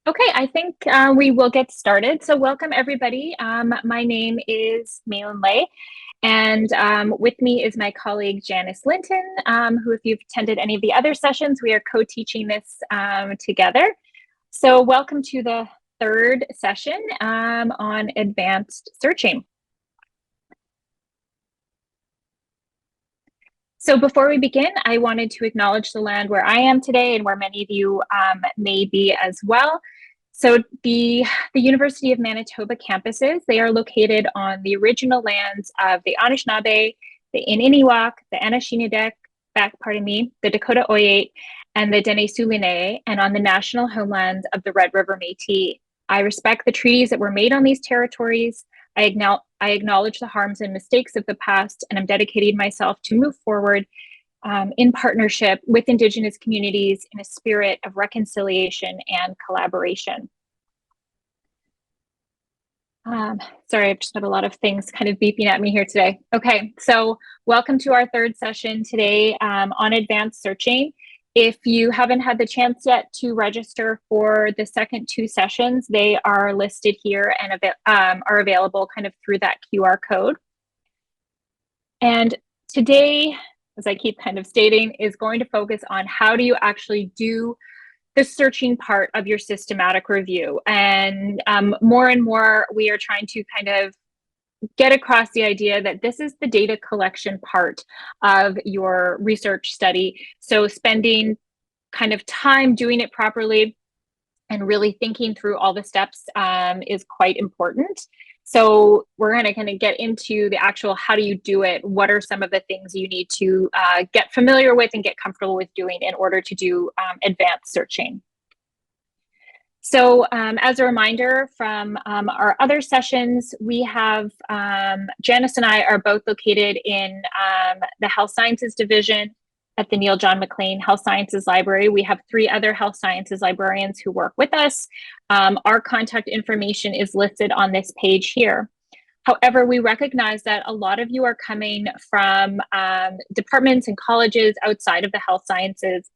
Okay, I think we will get started. So welcome everybody. My name is Mê-Linh Lê, and with me is my colleague Janice Linton, who if you've attended any of the other sessions, we are co-teaching this together. So welcome to the third session on advanced searching. So before we begin, I wanted to acknowledge the land where I am today and where many of you may be as well. So the University of Manitoba campuses, they are located on the original lands of the Anishinaabe, the Ininiwak, the Anishinaabe, the Dakota Oyate, and the Dene Sulene, and on the national homelands of the Red River Métis. I respect the treaties that were made on these territories. I acknowledge the harms and mistakes of the past, and I'm dedicating myself to move forward in partnership with Indigenous communities in a spirit of reconciliation and collaboration. Sorry, I've just got a lot of things kind of beeping at me here today. Okay, so welcome to our third session today on advanced searching. If you haven't had the chance yet to register for the second two sessions, they are listed here and are available kind of through that QR code. And today, as I keep kind of stating, is going to focus on how do you actually do the searching part of your systematic review. And more and more, we are trying to kind of get across the idea that this is the data collection part of your research study. So spending kind of time doing it properly and really thinking through all the steps is quite important. So we're going to kind of get into the actual how do you do it? What are some of the things you need to get familiar with and get comfortable with doing in order to do advanced searching? So as a reminder from our other sessions, we have, Janice and I are both located in the Health Sciences Division at the Neil John McLean Health Sciences Library. We have 3 other health sciences librarians who work with us. Our contact information is listed on this page here. However, we recognize that a lot of you are coming from departments and colleges outside of the health sciences.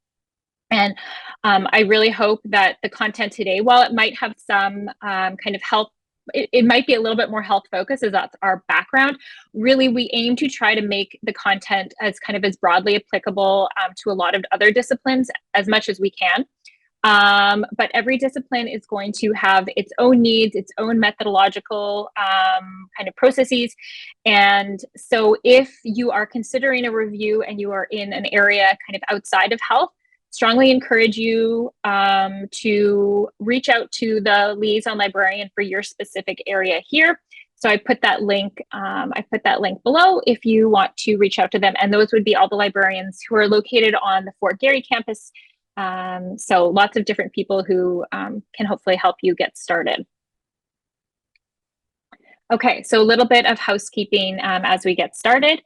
And I really hope that the content today, while it might have some kind of health, it might be a little bit more health focused as that's our background. Really, we aim to try to make the content as kind of as broadly applicable to a lot of other disciplines as much as we can. But every discipline is going to have its own needs, its own methodological kind of processes. And so if you are considering a review and you are in an area kind of outside of health, strongly encourage you to reach out to the liaison librarian for your specific area here. So I put that link below if you want to reach out to them. And those would be all the librarians who are located on the Fort Garry campus. So lots of different people who can hopefully help you get started. Okay, so a little bit of housekeeping as we get started.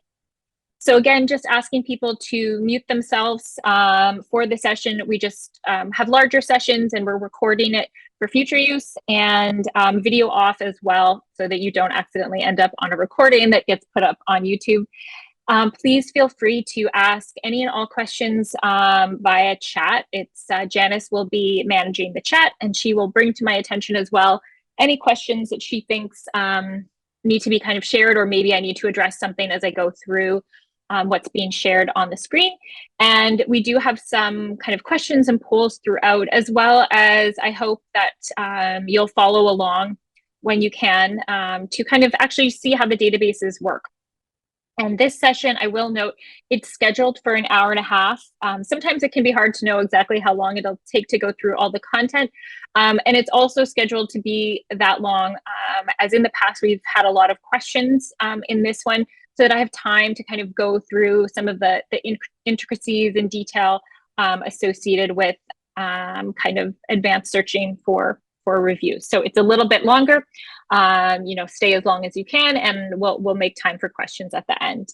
So again, just asking people to mute themselves for the session. We just have larger sessions and we're recording it for future use, and video off as well so that you don't accidentally end up on a recording that gets put up on YouTube. Please feel free to ask any and all questions via chat. It's Janice will be managing the chat, and she will bring to my attention as well any questions that she thinks need to be kind of shared, or maybe I need to address something as I go through what's being shared on the screen. And we do have some kind of questions and polls throughout, as well as I hope that you'll follow along when you can to kind of actually see how the databases work. And this session, I will note, it's scheduled for an hour and a half. Sometimes it can be hard to know exactly how long it'll take to go through all the content. And it's also scheduled to be that long. As in the past, we've had a lot of questions in this one, so that I have time to kind of go through some of the intricacies and detail associated with kind of advanced searching for review. So it's a little bit longer. Stay as long as you can, and we'll make time for questions at the end.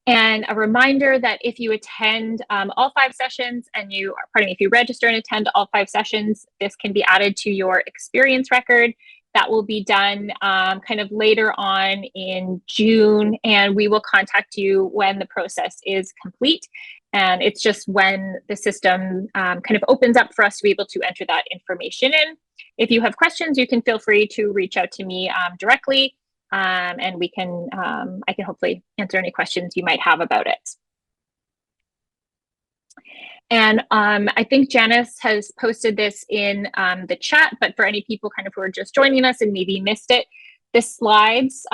And a reminder that if you attend all 5 sessions and if you register and attend all 5 sessions, this can be added to your experience record, That will be done kind of later on in June, and we will contact you when the process is complete. And it's just when the system kind of opens up for us to be able to enter that information in. If you have questions, you can feel free to reach out to me directly, and we can I can hopefully answer any questions you might have about it. And I think Janice has posted this in the chat, but for any people kind of who are just joining us and maybe missed it, the slides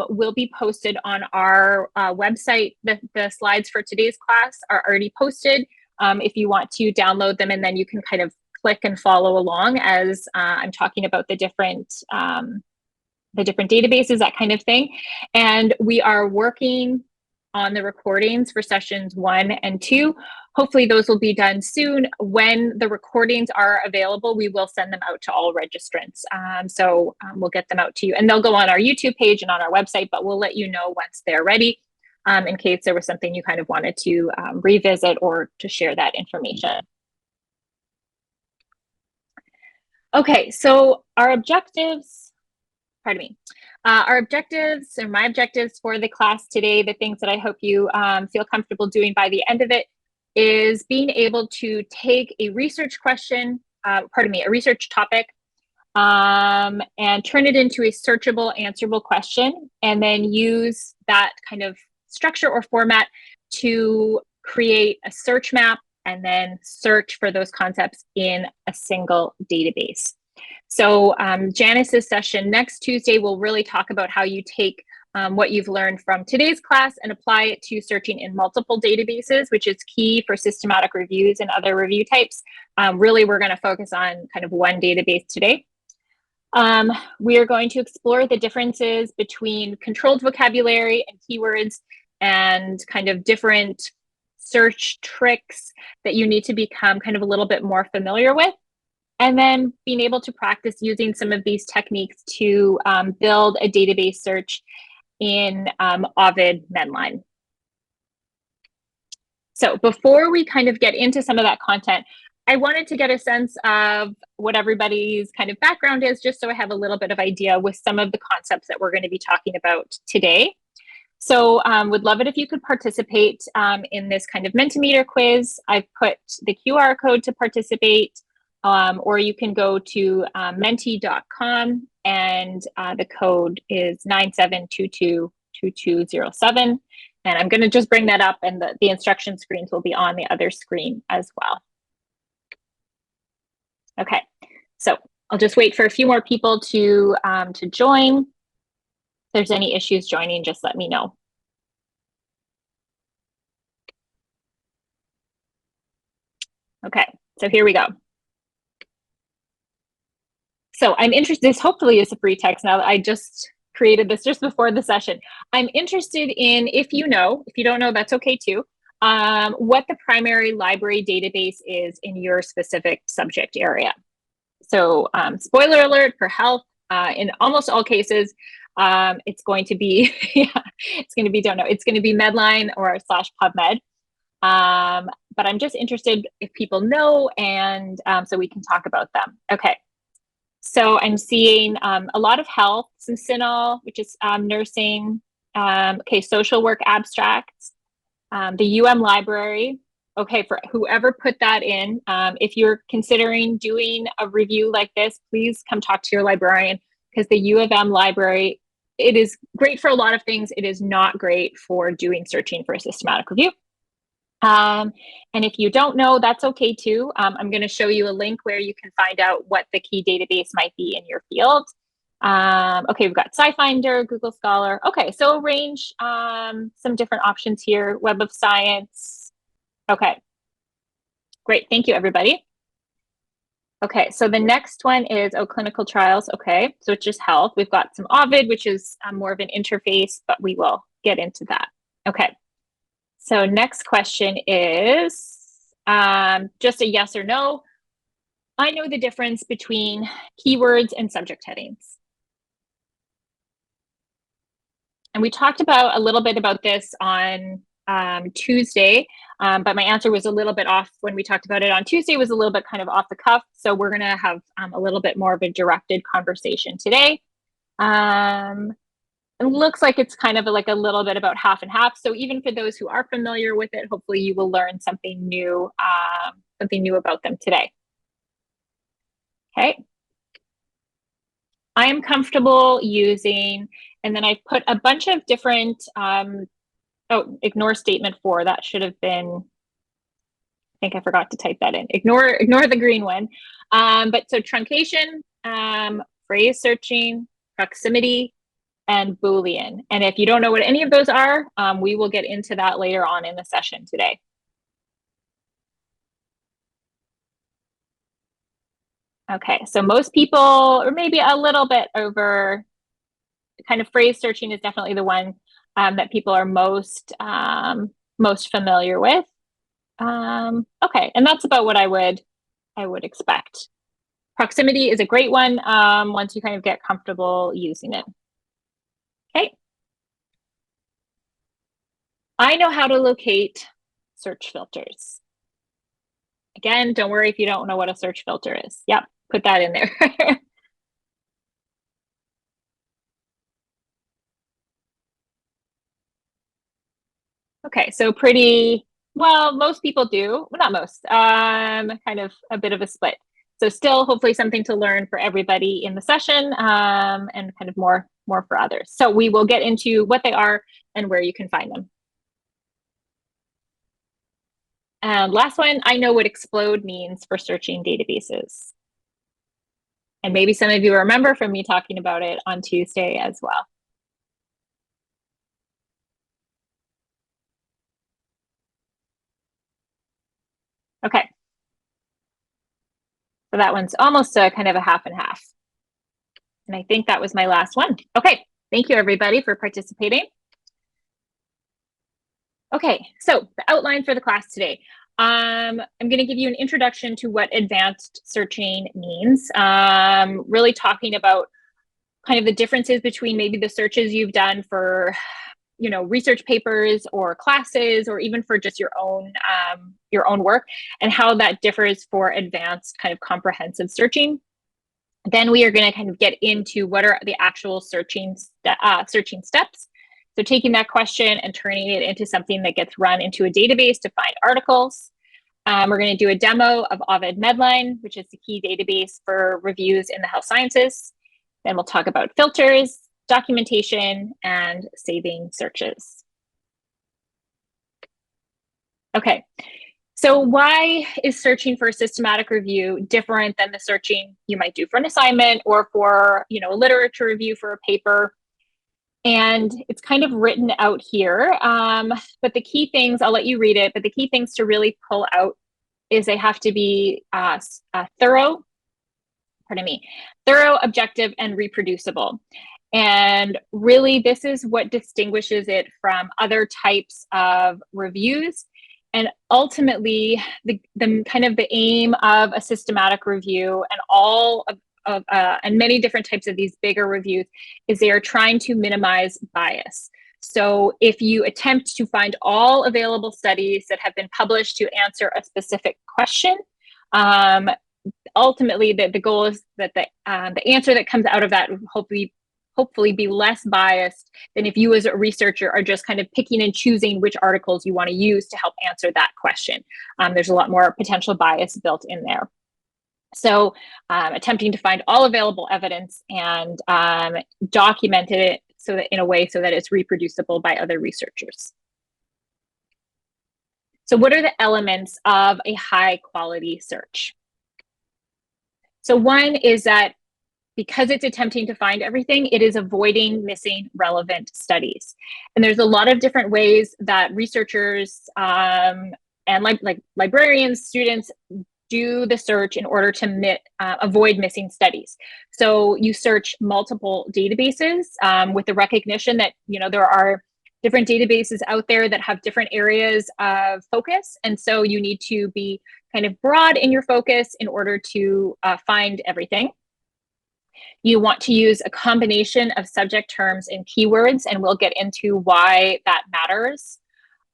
will be posted on our website. The slides for today's class are already posted. If you want to download them, and then you can kind of click and follow along as I'm talking about the different databases, that kind of thing. And we are working on the recordings for sessions 1 and 2. Hopefully those will be done soon. When the recordings are available, we will send them out to all registrants. So we'll get them out to you, and they'll go on our YouTube page and on our website, but we'll let you know once they're ready, in case there was something you kind of wanted to revisit or to share that information. Okay, so our objectives, pardon me. Our objectives, or my objectives for the class today, the things that I hope you feel comfortable doing by the end of it, is being able to take a research question, a research topic, and turn it into a searchable, answerable question, and then use that kind of structure or format to create a search map and then search for those concepts in a single database. So Janice's session next Tuesday will really talk about how you take what you've learned from today's class and apply it to searching in multiple databases, which is key for systematic reviews and other review types. Really, we're going to focus on kind of one database today. We are going to explore the differences between controlled vocabulary and keywords, and kind of different search tricks that you need to become kind of a little bit more familiar with. And then being able to practice using some of these techniques to build a database search in Ovid MEDLINE. So before we kind of get into some of that content, I wanted to get a sense of what everybody's kind of background is, just so I have a little bit of idea with some of the concepts that we're going to be talking about today. So would love it if you could participate in this kind of Mentimeter quiz. I've put the QR code to participate. Or you can go to menti.com, and the code is 97222207. And I'm going to just bring that up, and the instruction screens will be on the other screen as well. Okay, so I'll just wait for a few more people to join. If there's any issues joining, just let me know. Okay, so here we go. So I'm interested, this hopefully is a free text now that I just created this just before the session. I'm interested in, if you don't know, that's okay too, what the primary library database is in your specific subject area. So spoiler alert for health, in almost all cases, it's going to be, it's going to be MEDLINE or /PubMed. But I'm just interested if people know, and so we can talk about them. Okay. So I'm seeing a lot of health, some CINAHL, which is nursing, okay, social work abstracts, the library. Okay, for whoever put that in, if you're considering doing a review like this, please come talk to your librarian, because the library, it is great for a lot of things. It is not great for doing searching for a systematic review. And if you don't know, that's okay too. I'm going to show you a link where you can find out what the key database might be in your field. Okay, we've got SciFinder, Google Scholar. Okay, so a range, some different options here. Web of Science. Okay, great. Thank you, everybody. Okay, so the next one is, clinical trials. Okay, so it's just health. We've got some Ovid, which is more of an interface, but we will get into that. Okay. So next question is just a yes or no. I know the difference between keywords and subject headings. And we talked about a little bit about this on Tuesday, but my answer was a little bit off when we talked about it on Tuesday, was a little bit kind of off the cuff. So we're going to have a little bit more of a directed conversation today. It looks like it's kind of like a little bit about half and half. So even for those who are familiar with it, hopefully you will learn something new about them today. Okay. I am comfortable using, and then I put a bunch of different, oh, ignore statement 4. That should have been, I think I forgot to type that in. Ignore the green one. But so truncation, phrase searching, proximity, and Boolean. And if you don't know what any of those are, we will get into that later on in the session today. Okay, so most people, or maybe a little bit over, kind of phrase searching is definitely the one that people are most familiar with. Okay, and that's about what I would expect. Proximity is a great one once you kind of get comfortable using it. Okay. I know how to locate search filters. Again, don't worry if you don't know what a search filter is. Yep, put that in there. Okay, so pretty, well, most people do, well, not most, kind of a bit of a split. So still hopefully something to learn for everybody in the session and kind of more for others. So we will get into what they are and where you can find them. And last one, I know what explode means for searching databases. And maybe some of you remember from me talking about it on Tuesday as well. Okay. So that one's almost a kind of a half and half. And I think that was my last one. Okay, thank you everybody for participating. Okay, so the outline for the class today. I'm going to give you an introduction to what advanced searching means, really talking about kind of the differences between maybe the searches you've done for, you know, research papers or classes, or even for just your own work, and how that differs for advanced kind of comprehensive searching. Then we are going to kind of get into what are the actual searching steps. So taking that question and turning it into something that gets run into a database to find articles. We're going to do a demo of Ovid MEDLINE, which is the key database for reviews in the health sciences. Then we'll talk about filters, documentation, and saving searches. Okay, so why is searching for a systematic review different than the searching you might do for an assignment or for, you know, a literature review for a paper? And it's kind of written out here, but the key things, I'll let you read it, but the key things to really pull out is they have to be thorough, objective, and reproducible. And really, this is what distinguishes it from other types of reviews. And ultimately, the kind of the aim of a systematic review and all of and many different types of these bigger reviews is they are trying to minimize bias. So if you attempt to find all available studies that have been published to answer a specific question, ultimately the goal is that the answer that comes out of that will hopefully be less biased than if you as a researcher are just kind of picking and choosing which articles you want to use to help answer that question. There's a lot more potential bias built in there. So attempting to find all available evidence and document it so that in a way so that it's reproducible by other researchers. So what are the elements of a high quality search? So one is that because it's attempting to find everything, it is avoiding missing relevant studies. And there's a lot of different ways that researchers and like librarians, students do the search in order to avoid missing studies. So you search multiple databases with the recognition that, you know, there are different databases out there that have different areas of focus. And so you need to be kind of broad in your focus in order to find everything. You want to use a combination of subject terms and keywords, and we'll get into why that matters.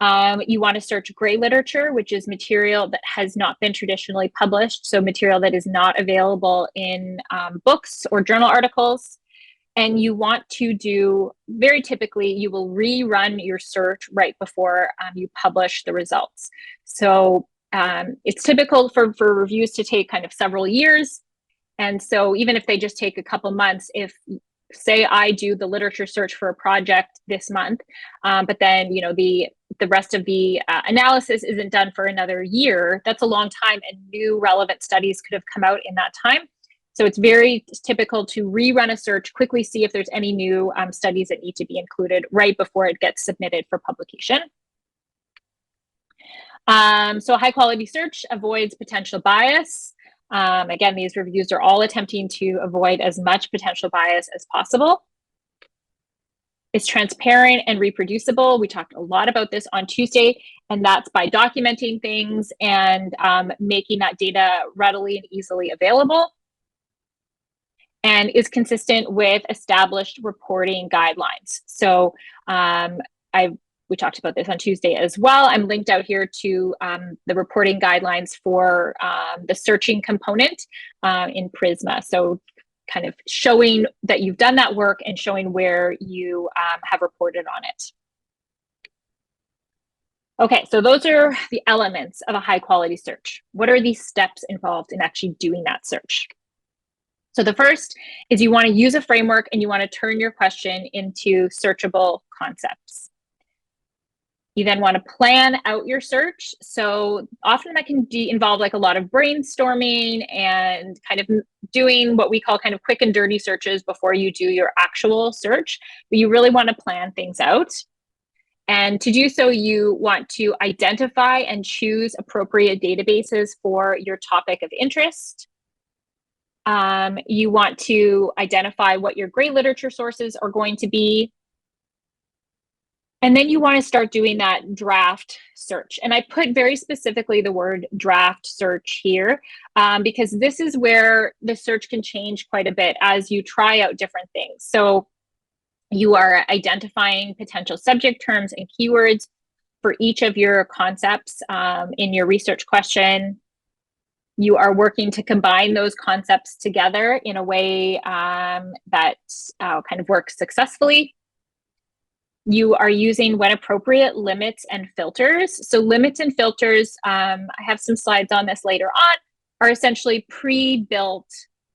You want to search gray literature, which is material that has not been traditionally published, so material that is not available in books or journal articles. And you want to do, very typically, you will rerun your search right before you publish the results. So it's typical for reviews to take kind of several years. And so even if they just take a couple months, if say I do the literature search for a project this month, but then the rest of the analysis isn't done for another year, that's a long time, and new relevant studies could have come out in that time. So it's very typical to rerun a search, quickly see if there's any new studies that need to be included right before it gets submitted for publication. So a high quality search avoids potential bias. Again, these reviews are all attempting to avoid as much potential bias as possible. It's transparent and reproducible. We talked a lot about this on Tuesday, and that's by documenting things and making that data readily and easily available, and is consistent with established reporting guidelines. So we talked about this on Tuesday as well. I'm linked out here to the reporting guidelines for the searching component in Prisma. So kind of showing that you've done that work and showing where you have reported on it. Okay, so those are the elements of a high quality search. What are these steps involved in actually doing that search? So the first is you want to use a framework and you want to turn your question into searchable concepts. You then want to plan out your search. So often that can involve like a lot of brainstorming and kind of doing what we call kind of quick and dirty searches before you do your actual search. But you really want to plan things out. And to do so, you want to identify and choose appropriate databases for your topic of interest. You want to identify what your gray literature sources are going to be. And then you want to start doing that draft search. And I put very specifically the word draft search here because this is where the search can change quite a bit as you try out different things. So you are identifying potential subject terms and keywords for each of your concepts in your research question. You are working to combine those concepts together in a way that kind of works successfully. You are using, when appropriate, limits and filters. So limits and filters, I have some slides on this later on, are essentially pre-built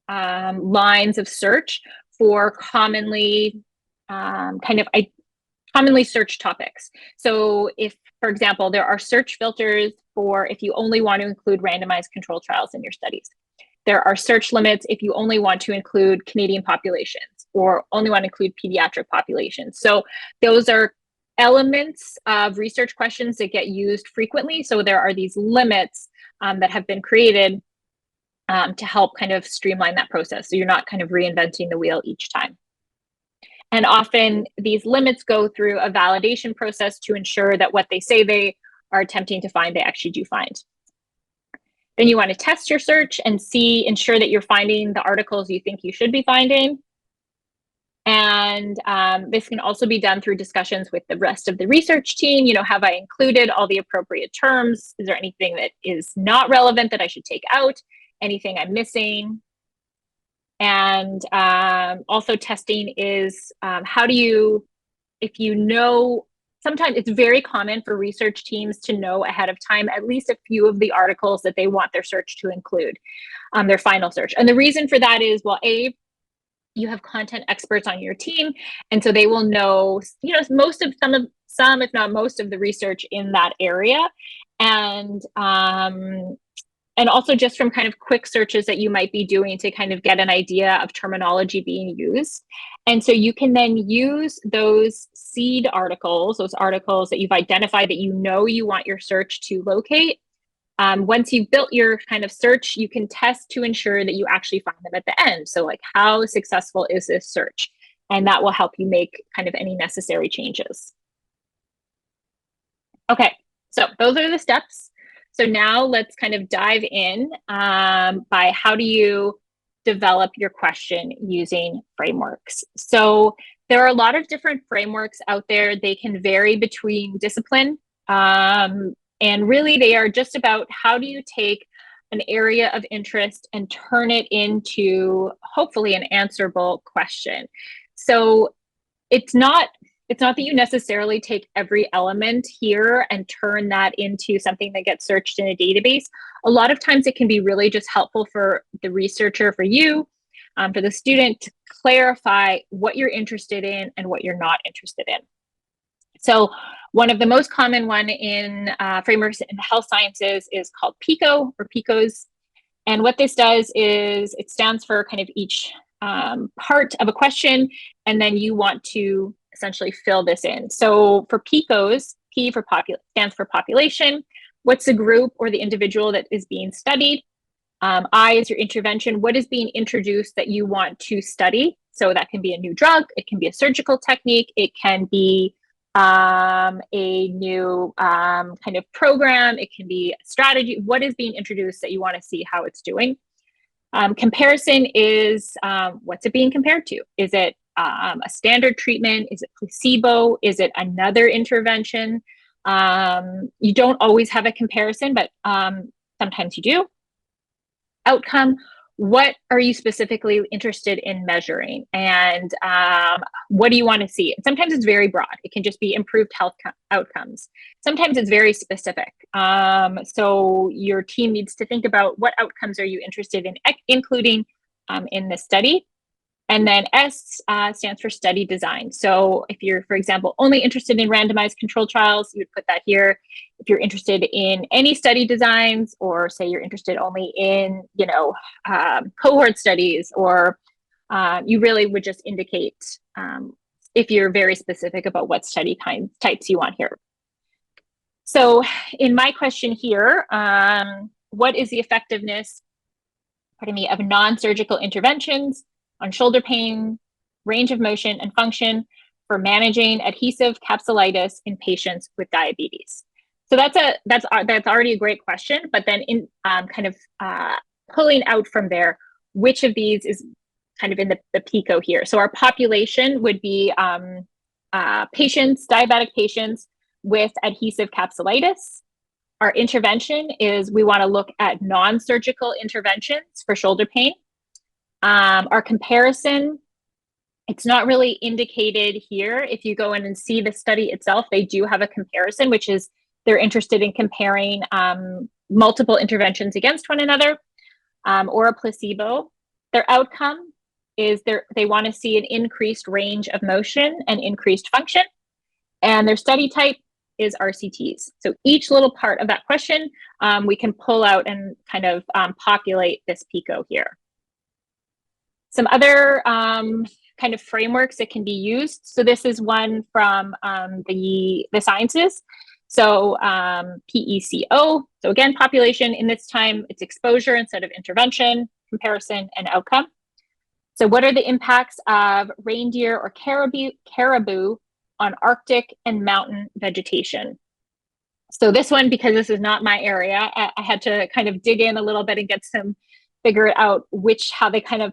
lines of search for commonly commonly searched topics. So if, for example, there are search filters for if you only want to include randomized controlled trials in your studies. There are search limits if you only want to include Canadian populations or only want to include pediatric populations. So those are elements of research questions that get used frequently. So there are these limits that have been created to help kind of streamline that process. So you're not kind of reinventing the wheel each time. And often these limits go through a validation process to ensure that what they say they are attempting to find, they actually do find. Then you want to test your search and ensure that you're finding the articles you think you should be finding. And this can also be done through discussions with the rest of the research team. Have I included all the appropriate terms? Is there anything that is not relevant that I should take out? Anything I'm missing? And also testing is how do you, if you know, sometimes it's very common for research teams to know ahead of time at least a few of the articles that they want their search to include, their final search. And the reason for that is, well, you have content experts on your team, and so they will know, most of some, if not most of the research in that area. And also just from kind of quick searches that you might be doing to kind of get an idea of terminology being used. And so you can then use those seed articles, those articles that you've identified that you want your search to locate. Once you've built your kind of search, you can test to ensure that you actually find them at the end. So like, how successful is this search? And that will help you make kind of any necessary changes. Okay, so those are the steps. So now let's kind of dive in by how do you develop your question using frameworks. So there are a lot of different frameworks out there. They can vary between discipline. And really they are just about how do you take an area of interest and turn it into hopefully an answerable question. So it's not that you necessarily take every element here and turn that into something that gets searched in a database. A lot of times it can be really just helpful for the researcher, for you, for the student to clarify what you're interested in and what you're not interested in. So one of the most common one in frameworks in health sciences is called PICO or PICOs. And what this does is it stands for kind of each part of a question, and then you want to essentially fill this in. So for PICOs, P for stands for population. What's the group or the individual that is being studied? I is your intervention. What is being introduced that you want to study? So that can be a new drug, it can be a surgical technique, it can be a new kind of program, it can be a strategy. What is being introduced that you want to see how it's doing? Comparison is what's it being compared to? Is it a standard treatment? Is it placebo? Is it another intervention? You don't always have a comparison, but sometimes you do. Outcome, what are you specifically interested in measuring? And what do you want to see? And sometimes it's very broad. It can just be improved health outcomes. Sometimes it's very specific. So your team needs to think about what outcomes are you interested in including in the study. And then S stands for study design. So if you're, for example, only interested in randomized controlled trials, you would put that here. If you're interested in any study designs, or say you're interested only in, cohort studies, or you really would just indicate if you're very specific about what study types you want here. So in my question here, what is the effectiveness, of non-surgical interventions on shoulder pain, range of motion and function for managing adhesive capsulitis in patients with diabetes? So that's already a great question, but then in pulling out from there, which of these is kind of in the PICO here? So our population would be diabetic patients with adhesive capsulitis. Our intervention is we want to look at non-surgical interventions for shoulder pain. Our comparison, it's not really indicated here. If you go in and see the study itself, they do have a comparison, which is they're interested in comparing multiple interventions against one another, or a placebo. Their outcome is they want to see an increased range of motion and increased function. And their study type is RCTs. So each little part of that question, we can pull out and kind of populate this PICO here. Some other kind of frameworks that can be used. So this is one from the sciences. So PECO. So again, population. In this time, it's exposure instead of intervention, comparison, and outcome. So what are the impacts of reindeer or caribou on Arctic and mountain vegetation? So this one, because this is not my area, I had to kind of dig in a little bit and figure it out how they kind of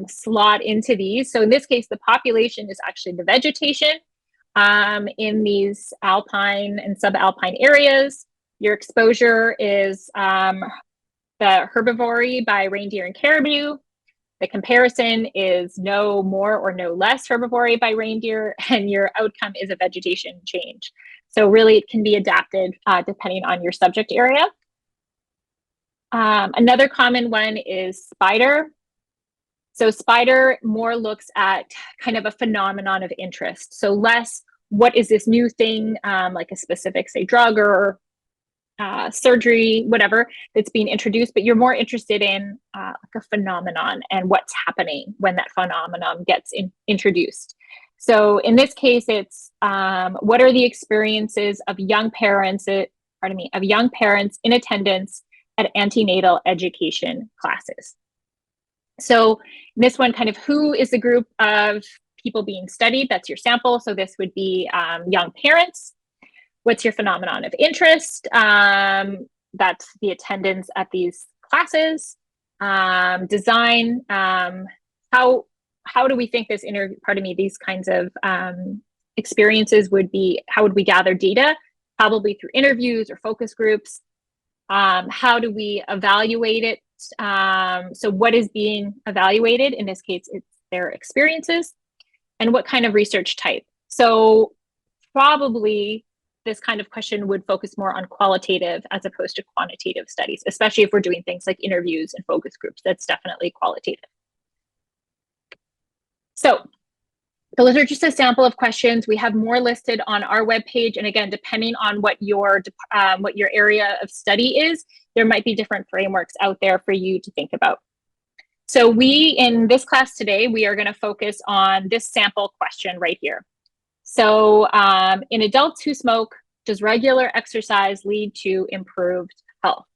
slot into these. So in this case, the population is actually the vegetation in these alpine and subalpine areas. Your exposure is the herbivory by reindeer and caribou. The comparison is no more or no less herbivory by reindeer, and your outcome is a vegetation change. So really it can be adapted depending on your subject area. Another common one is spider. So spider more looks at kind of a phenomenon of interest. So less, what is this new thing, like a specific, say, drug or surgery, whatever, that's being introduced, but you're more interested in like a phenomenon and what's happening when that phenomenon gets introduced. So in this case, it's what are the experiences of young parents, of young parents in attendance at antenatal education classes. So this one, kind of who is the group of people being studied? That's your sample. So this would be young parents. What's your phenomenon of interest? That's the attendance at these classes. Design, how do we think these kinds of experiences would be, how would we gather data? probably through interviews or focus groups. How do we evaluate it? So what is being evaluated? In this case, it's their experiences. And what kind of research type? So probably this kind of question would focus more on qualitative as opposed to quantitative studies, especially if we're doing things like interviews and focus groups. That's definitely qualitative. So those are just a sample of questions. We have more listed on our webpage. And again, depending on what your area of study is, there might be different frameworks out there for you to think about. So in this class today, we are going to focus on this sample question right here. So in adults who smoke, does regular exercise lead to improved health?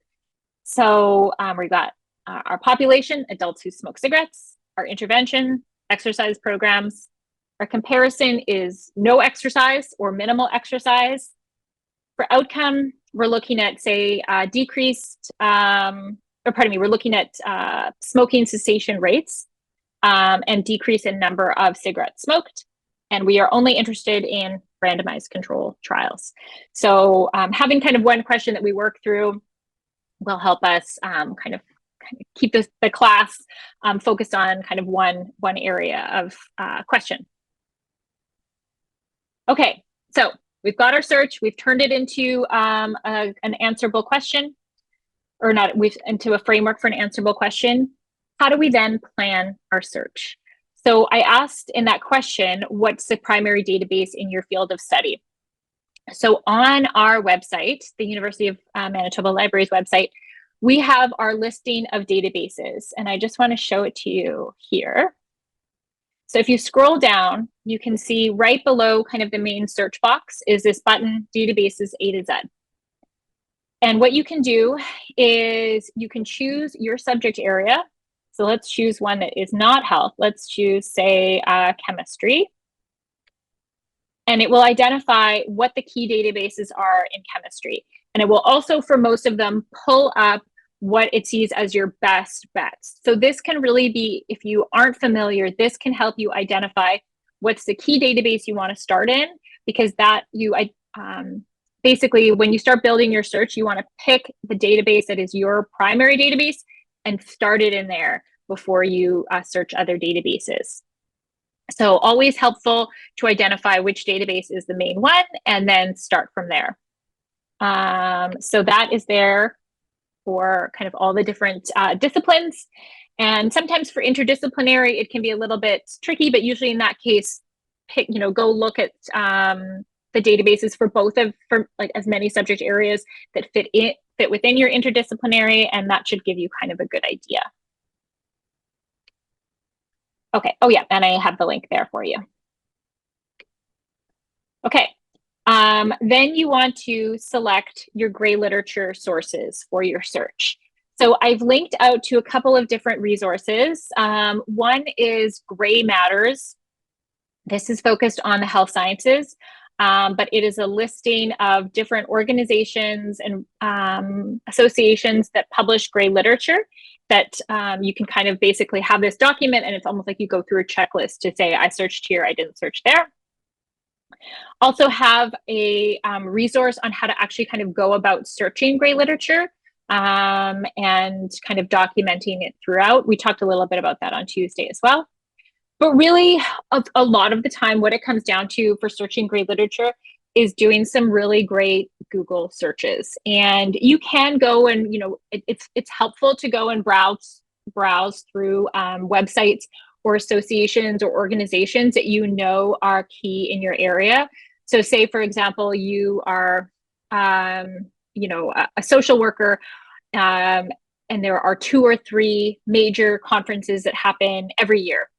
So we got our population, adults who smoke cigarettes, our intervention, exercise programs. Our comparison is no exercise or minimal exercise. For outcome, we're looking at, say, we're looking at smoking cessation rates and decrease in number of cigarettes smoked. And we are only interested in randomized control trials. So having kind of one question that we work through will help us kind of keep the class focused on kind of one area of question. Okay, so we've got our search. We've turned it into an answerable question, or not, into a framework for an answerable question. How do we then plan our search? So I asked in that question, what's the primary database in your field of study? So on our website, the University of Manitoba Libraries website, we have our listing of databases, and I just want to show it to you here. So if you scroll down, you can see right below kind of the main search box is this button, Databases A to Z. And what you can do is you can choose your subject area. So let's choose one that is not health. Let's choose, say, chemistry. And it will identify what the key databases are in chemistry. And it will also, for most of them, pull up what it sees as your best bets. So this can really be, if you aren't familiar, this can help you identify what's the key database you want to start in, because that basically, when you start building your search, you want to pick the database that is your primary database and start it in there before you search other databases. So always helpful to identify which database is the main one and then start from there. So that is there for kind of all the different disciplines. And sometimes for interdisciplinary, it can be a little bit tricky, but usually in that case, go look at the databases for like as many subject areas that fit within your interdisciplinary, and that should give you kind of a good idea. Okay, oh yeah, and I have the link there for you. Okay, then you want to select your gray literature sources for your search. So I've linked out to a couple of different resources. One is Gray Matters. This is focused on the health sciences, but it is a listing of different organizations and associations that publish gray literature that you can kind of basically have this document, and it's almost like you go through a checklist to say, I searched here, I didn't search there. Also have a resource on how to actually kind of go about searching gray literature and kind of documenting it throughout. We talked a little bit about that on Tuesday as well. But really, a lot of the time, what it comes down to for searching gray literature is doing some really great Google searches. And you can go and, it's helpful to go and browse through websites or associations or organizations that are key in your area. So say, for example, you are, a social worker, and there are 2 or 3 major conferences that happen every year.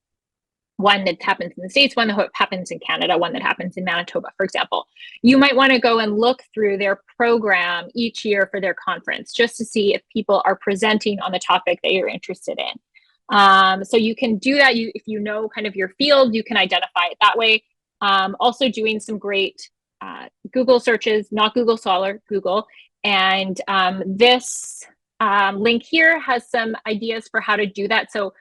One that happens in the States, one that happens in Canada, one that happens in Manitoba, for example. You might want to go and look through their program each year for their conference, just to see if people are presenting on the topic that you're interested in. So you can do that. If you know kind of your field, you can identify it that way. Also doing some great Google searches, not Google Scholar, Google. And this link here has some ideas for how to do that. So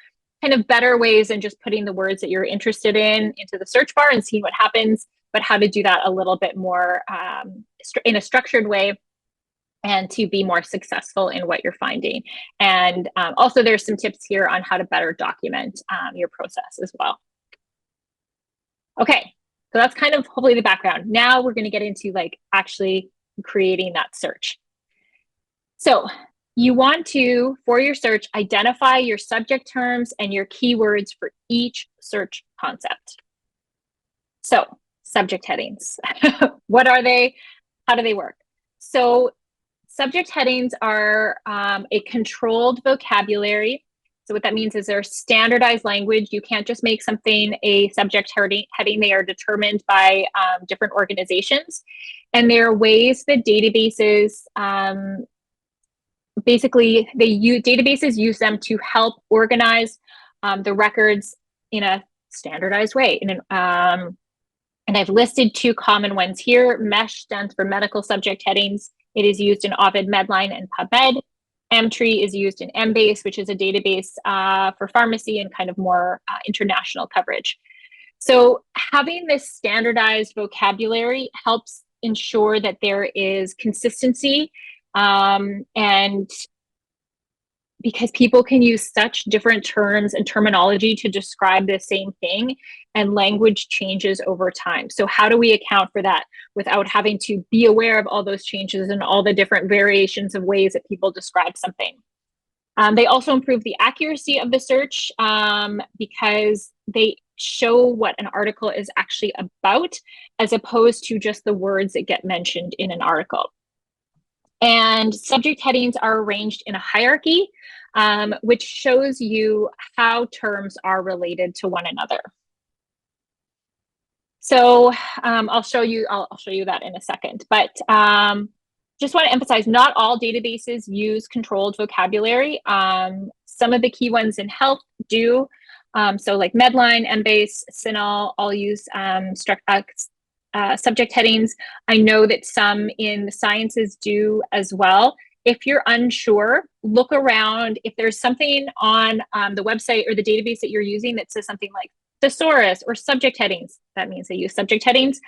kind of better ways than just putting the words that you're interested in into the search bar and seeing what happens. but how to do that a little bit more in a structured way and to be more successful in what you're finding. And also there's some tips here on how to better document your process as well. Okay, so that's kind of hopefully the background. Now we're going to get into like actually creating that search. So you want to, for your search, identify your subject terms and your keywords for each search concept. So subject headings, what are they? How do they work? So subject headings are a controlled vocabulary. So what that means is they're standardized language. You can't just make something a subject heading. They are determined by different organizations. And there are ways that databases, basically databases use them to help organize the records in a standardized way. And I've listed two common ones here. MESH stands for medical subject headings. It is used in Ovid, MEDLINE, and PubMed. Mtree is used in Embase, which is a database for pharmacy and kind of more international coverage. So having this standardized vocabulary helps ensure that there is consistency, and because people can use such different terms and terminology to describe the same thing, and language changes over time. So how do we account for that without having to be aware of all those changes and all the different variations of ways that people describe something? They also improve the accuracy of the search because they show what an article is actually about, as opposed to just the words that get mentioned in an article. And subject headings are arranged in a hierarchy, which shows you how terms are related to one another. So I'll show you that in a second, but just want to emphasize, not all databases use controlled vocabulary. Some of the key ones in health do. So like Medline, Embase, CINAHL all use subject headings. I know that some in the sciences do as well. If you're unsure, look around. If there's something on the website or the database that you're using that says something like thesaurus or subject headings, that means they use subject headings.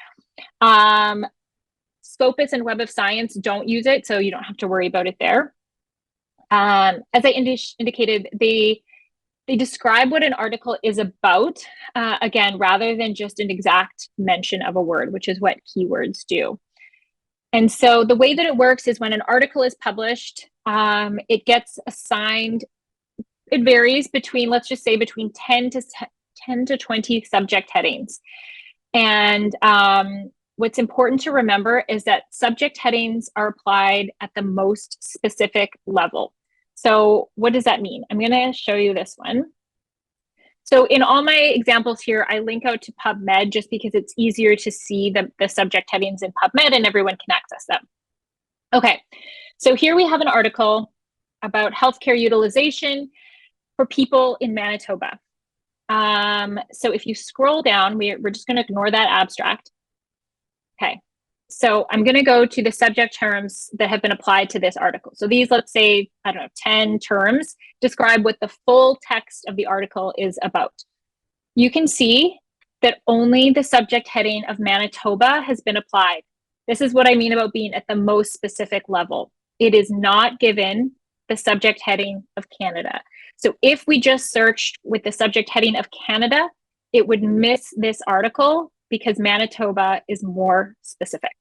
Scopus and Web of Science don't use it, so you don't have to worry about it there. As I indicated, they describe what an article is about, again, rather than just an exact mention of a word, which is what keywords do. And so the way that it works is when an article is published, it gets assigned, it varies between, let's just say between 10 to 20 subject headings. And what's important to remember is that subject headings are applied at the most specific level. So what does that mean? I'm going to show you this one. So in all my examples here, I link out to PubMed just because it's easier to see the subject headings in PubMed and everyone can access them. Okay, so here we have an article about healthcare utilization for people in Manitoba. So if you scroll down, we're just going to ignore that abstract. Okay, so I'm going to go to the subject terms that have been applied to this article. So these, let's say, I don't know, 10 terms describe what the full text of the article is about. You can see that only the subject heading of Manitoba has been applied. This is what I mean about being at the most specific level. It is not given the subject heading of Canada. So if we just searched with the subject heading of Canada, it would miss this article because Manitoba is more specific.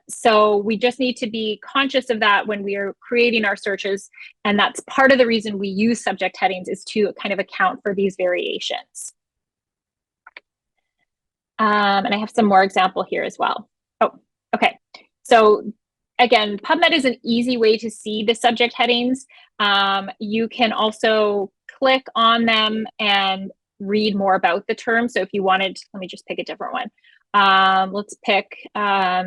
So we just need to be conscious of that when we are creating our searches. And that's part of the reason we use subject headings, is to kind of account for these variations. And I have some more example here as well. Oh, okay. So again, PubMed is an easy way to see the subject headings. You can also click on them and read more about the term. So if you wanted, let me just pick a different one. Let's pick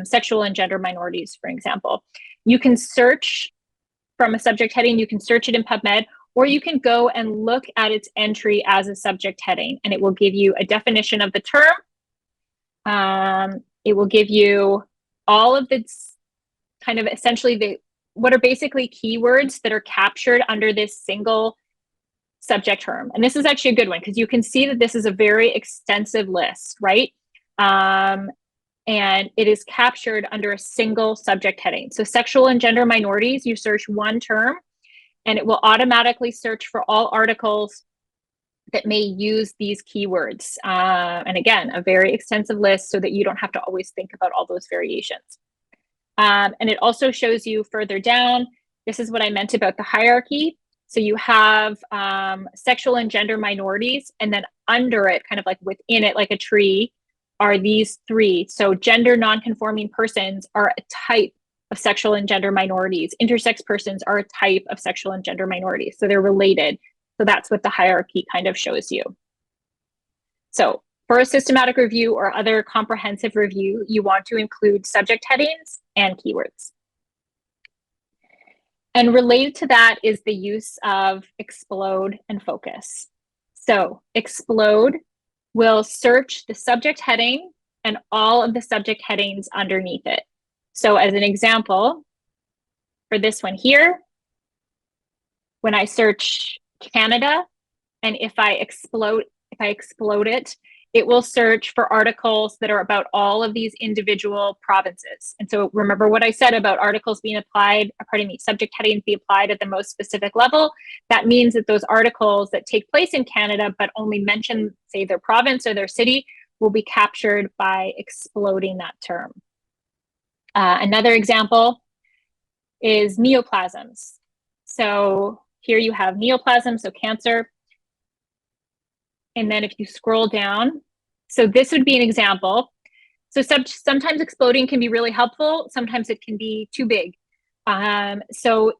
sexual and gender minorities, for example. You can search from a subject heading, you can search it in PubMed, or you can go and look at its entry as a subject heading, and it will give you a definition of the term. It will give you all of the kind of essentially what are basically keywords that are captured under this single subject term. And this is actually a good one because you can see that this is a very extensive list, right? and it is captured under a single subject heading. So sexual and gender minorities, you search one term, and it will automatically search for all articles that may use these keywords. And again, a very extensive list so that you don't have to always think about all those variations. And it also shows you further down, this is what I meant about the hierarchy. So you have sexual and gender minorities, and then under it, kind of like within it, like a tree, are these three. So gender nonconforming persons are a type of sexual and gender minorities. Intersex persons are a type of sexual and gender minorities. So they're related. So that's what the hierarchy kind of shows you. So for a systematic review or other comprehensive review, you want to include subject headings and keywords. And related to that is the use of explode and focus. So explode will search the subject heading and all of the subject headings underneath it. So as an example, for this one here, when I search Canada, and if I explode it, it will search for articles that are about all of these individual provinces. And so remember what I said about articles being applied, subject headings be applied at the most specific level. That means that those articles that take place in Canada, but only mention, say, their province or their city, will be captured by exploding that term. Another example is neoplasms. So here you have neoplasm, so cancer. And then if you scroll down, so this would be an example. So sometimes exploding can be really helpful. Sometimes it can be too big. So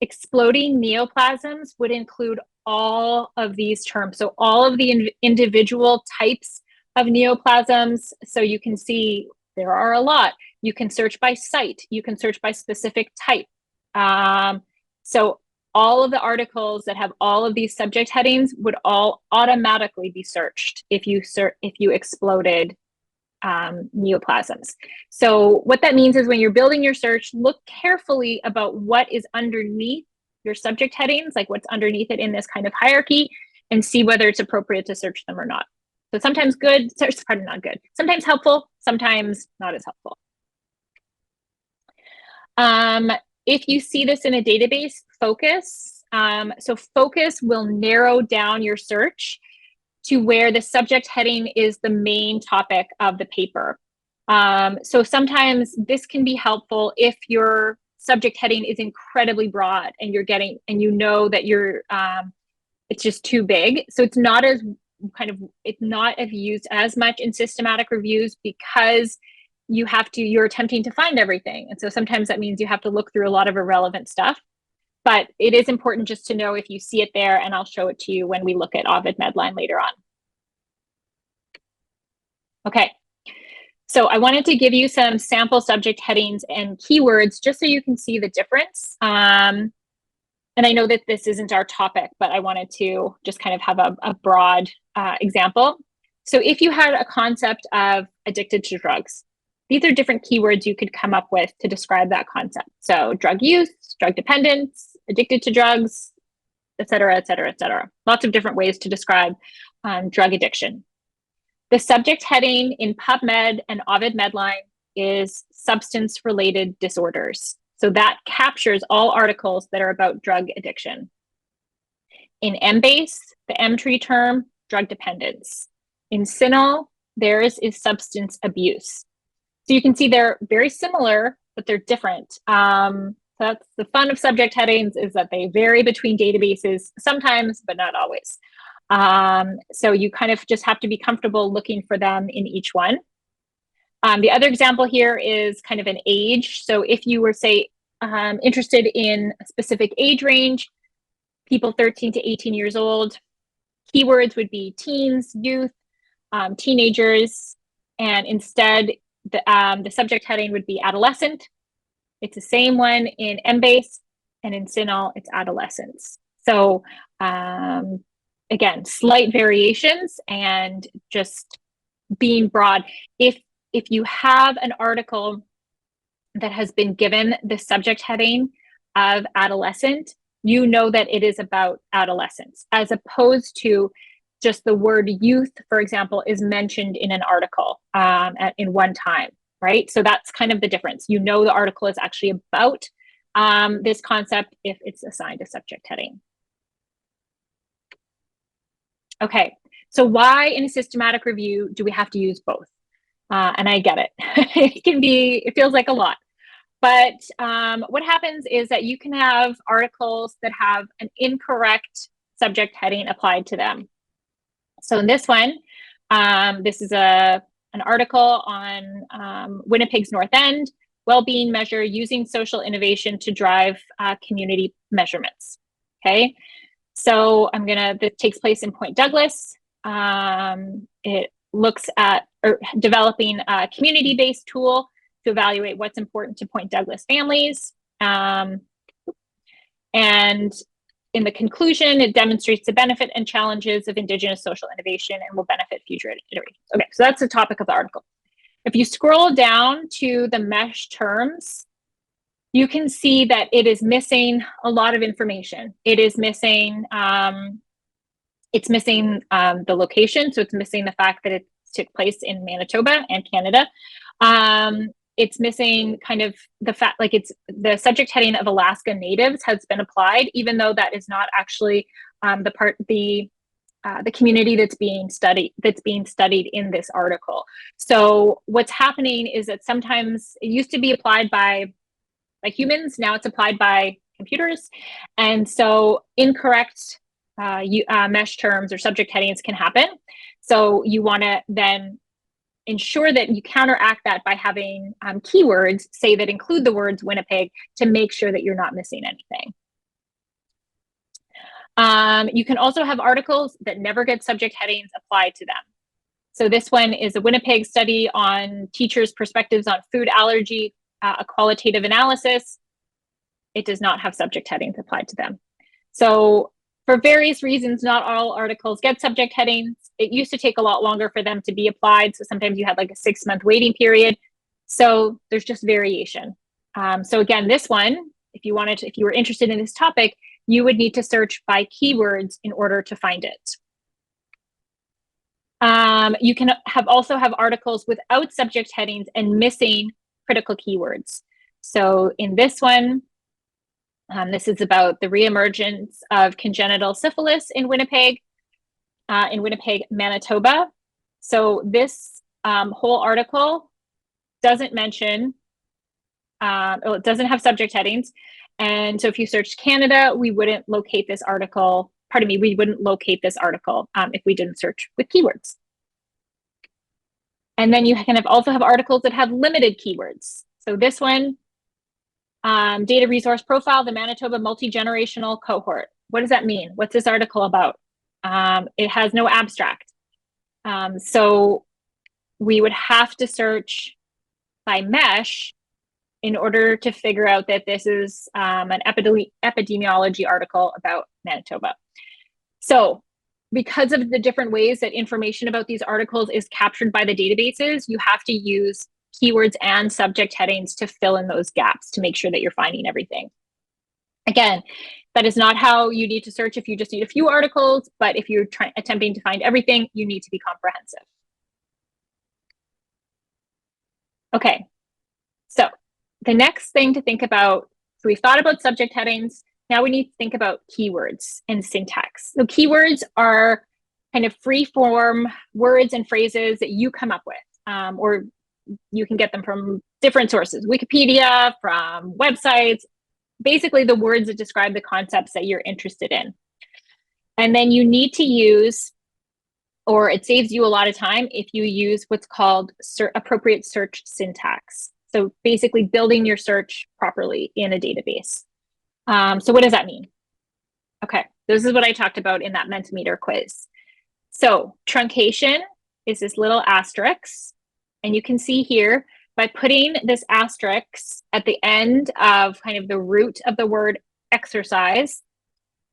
exploding neoplasms would include all of these terms. So all of the individual types of neoplasms. So you can see there are a lot. You can search by site. You can search by specific type. So all of the articles that have all of these subject headings would all automatically be searched if you exploded neoplasms. So what that means is when you're building your search, look carefully about what is underneath your subject headings, like what's underneath it in this kind of hierarchy, and see whether it's appropriate to search them or not. So sometimes good, not good, sometimes helpful, sometimes not as helpful. If you see this in a database, focus. So focus will narrow down your search to where the subject heading is the main topic of the paper. So sometimes this can be helpful if your subject heading is incredibly broad and you know that it's just too big. So it's not as used as much in systematic reviews because you're attempting to find everything. And so sometimes that means you have to look through a lot of irrelevant stuff, but it is important just to know if you see it there, and I'll show it to you when we look at Ovid MEDLINE later on. Okay, so I wanted to give you some sample subject headings and keywords just so you can see the difference. And I know that this isn't our topic, but I wanted to just kind of have a broad example. So if you had a concept of addicted to drugs, these are different keywords you could come up with to describe that concept. So drug use, drug dependence, addicted to drugs, et cetera, et cetera, et cetera. Lots of different ways to describe drug addiction. The subject heading in PubMed and Ovid MEDLINE is substance-related disorders. So that captures all articles that are about drug addiction. In Embase, the Emtree term, drug dependence. In CINAHL, theirs is substance abuse. So you can see they're very similar, but they're different. So that's the fun of subject headings, is that they vary between databases sometimes, but not always. So you kind of just have to be comfortable looking for them in each one. The other example here is kind of an age. So if you were, say, interested in a specific age range, people 13 to 18 years old, keywords would be teens, youth, teenagers, and instead the subject heading would be adolescent. It's the same one in Embase, and in CINAHL, it's adolescents. So again, slight variations and just being broad. If you have an article that has been given the subject heading of adolescent, you know that it is about adolescence, as opposed to just the word youth, for example, is mentioned in an article in one time, right? So that's kind of the difference. You know the article is actually about this concept if it's assigned a subject heading. Okay, so why in a systematic review do we have to use both? And I get it. It feels like a lot. But what happens is that you can have articles that have an incorrect subject heading applied to them. So in this one, this is an article on Winnipeg's North End, well-being measure using social innovation to drive community measurements. Okay, so this takes place in Point Douglas. It looks at developing a community-based tool to evaluate what's important to Point Douglas families. And in the conclusion, it demonstrates the benefit and challenges of Indigenous social innovation and will benefit future iterations. Okay, so that's the topic of the article. If you scroll down to the mesh terms, you can see that it is missing a lot of information. It is missing, the location. So it's missing the fact that it took place in Manitoba and Canada. It's missing kind of the fact, like it's the subject heading of Alaska Natives has been applied, even though that is not actually the community that's being studied in this article. So what's happening is that sometimes it used to be applied by humans, now it's applied by computers, and so incorrect mesh terms or subject headings can happen. So you want to then ensure that you counteract that by having keywords, say, that include the words Winnipeg to make sure that you're not missing anything. You can also have articles that never get subject headings applied to them. So this one is a Winnipeg study on teachers' perspectives on food allergy, a qualitative analysis. It does not have subject headings applied to them. So for various reasons, not all articles get subject headings. It used to take a lot longer for them to be applied. So sometimes you had like a 6-month waiting period. So there's just variation. So again, this one, if you were interested in this topic, you would need to search by keywords in order to find it. You can also have articles without subject headings and missing critical keywords. So in this one, this is about the reemergence of congenital syphilis in Winnipeg, Manitoba. So this whole article doesn't mention, it doesn't have subject headings. And so if you searched Canada, we wouldn't locate this article. Pardon me, we wouldn't locate this article if we didn't search with keywords. And then you can also have articles that have limited keywords. So this one, data resource profile, the Manitoba multi-generational cohort. What does that mean? What's this article about? It has no abstract. So we would have to search by mesh in order to figure out that this is an epidemiology article about Manitoba. So because of the different ways that information about these articles is captured by the databases, you have to use keywords and subject headings to fill in those gaps to make sure that you're finding everything. Again, that is not how you need to search if you just need a few articles, but if you're attempting to find everything, you need to be comprehensive. Okay, so the next thing to think about, so we've thought about subject headings, now we need to think about keywords and syntax. So keywords are kind of free form words and phrases that you come up with, or you can get them from different sources, Wikipedia, from websites, basically the words that describe the concepts that you're interested in. And then you need to use, or it saves you a lot of time if you use what's called appropriate search syntax. So basically building your search properly in a database. So what does that mean? Okay, this is what I talked about in that Mentimeter quiz. So truncation is this little asterisk. And you can see here, by putting this asterisk at the end of kind of the root of the word exercise,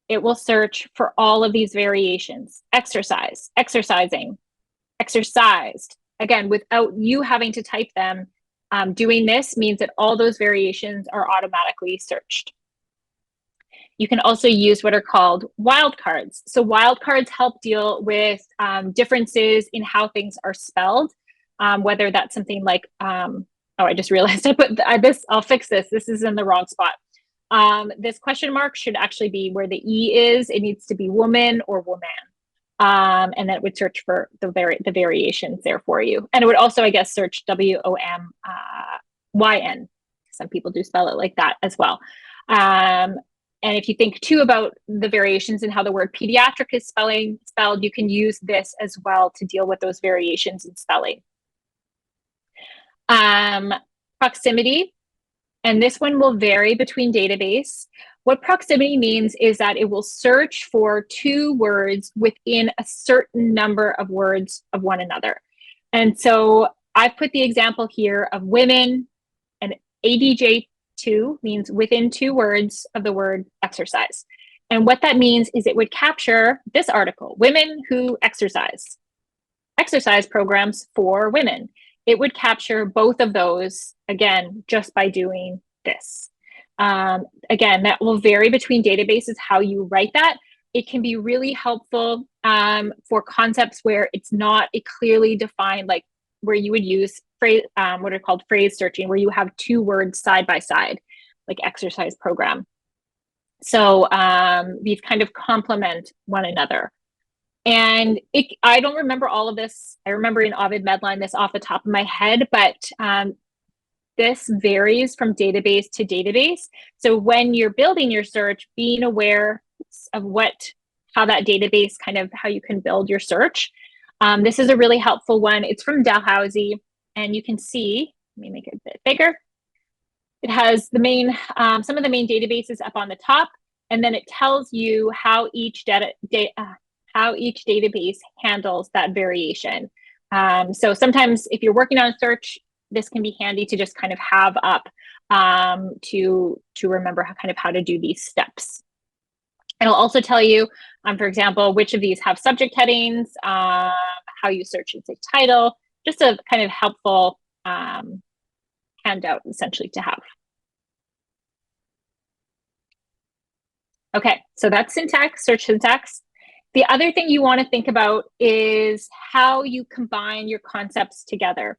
it will search for all of these variations. Exercise, exercising, exercised. Again, without you having to type them, doing this means that all those variations are automatically searched. You can also use what are called wildcards. So wildcards help deal with differences in how things are spelled, whether that's something like, oh, I just realized I put this, I'll fix this. This is in the wrong spot. This question mark should actually be where the E is. It needs to be woman or woman. And then it would search for the variations there for you. And it would also, I guess, search WOMYN. Some people do spell it like that as well. And if you think too about the variations in how the word pediatric is spelled, you can use this as well to deal with those variations in spelling. Proximity, and this one will vary between database. What proximity means is that it will search for two words within a certain number of words of one another. And so I've put the example here of women, and ADJ2 means within 2 words of the word exercise. And what that means is it would capture this article, women who exercise programs for women. It would capture both of those, again, just by doing this. Again, that will vary between databases how you write that. It can be really helpful for concepts where it's not a clearly defined, like where you would use phrase, what are called phrase searching, where you have 2 words side by side, like exercise program. So these kind of complement one another. And I don't remember all of this. I remember in Ovid MEDLINE this off the top of my head, but this varies from database to database. So when you're building your search, being aware of how that database how you can build your search. This is a really helpful one. It's from Dalhousie, and you can see, let me make it a bit bigger. It has the main, some of the main databases up on the top, and then it tells you how each database handles that variation. So sometimes if you're working on a search, this can be handy to just kind of have up to remember how to do these steps. It'll also tell you, for example, which of these have subject headings, how you search and say title, just a kind of helpful handout essentially to have. Okay, so that's syntax, search syntax. The other thing you want to think about is how you combine your concepts together.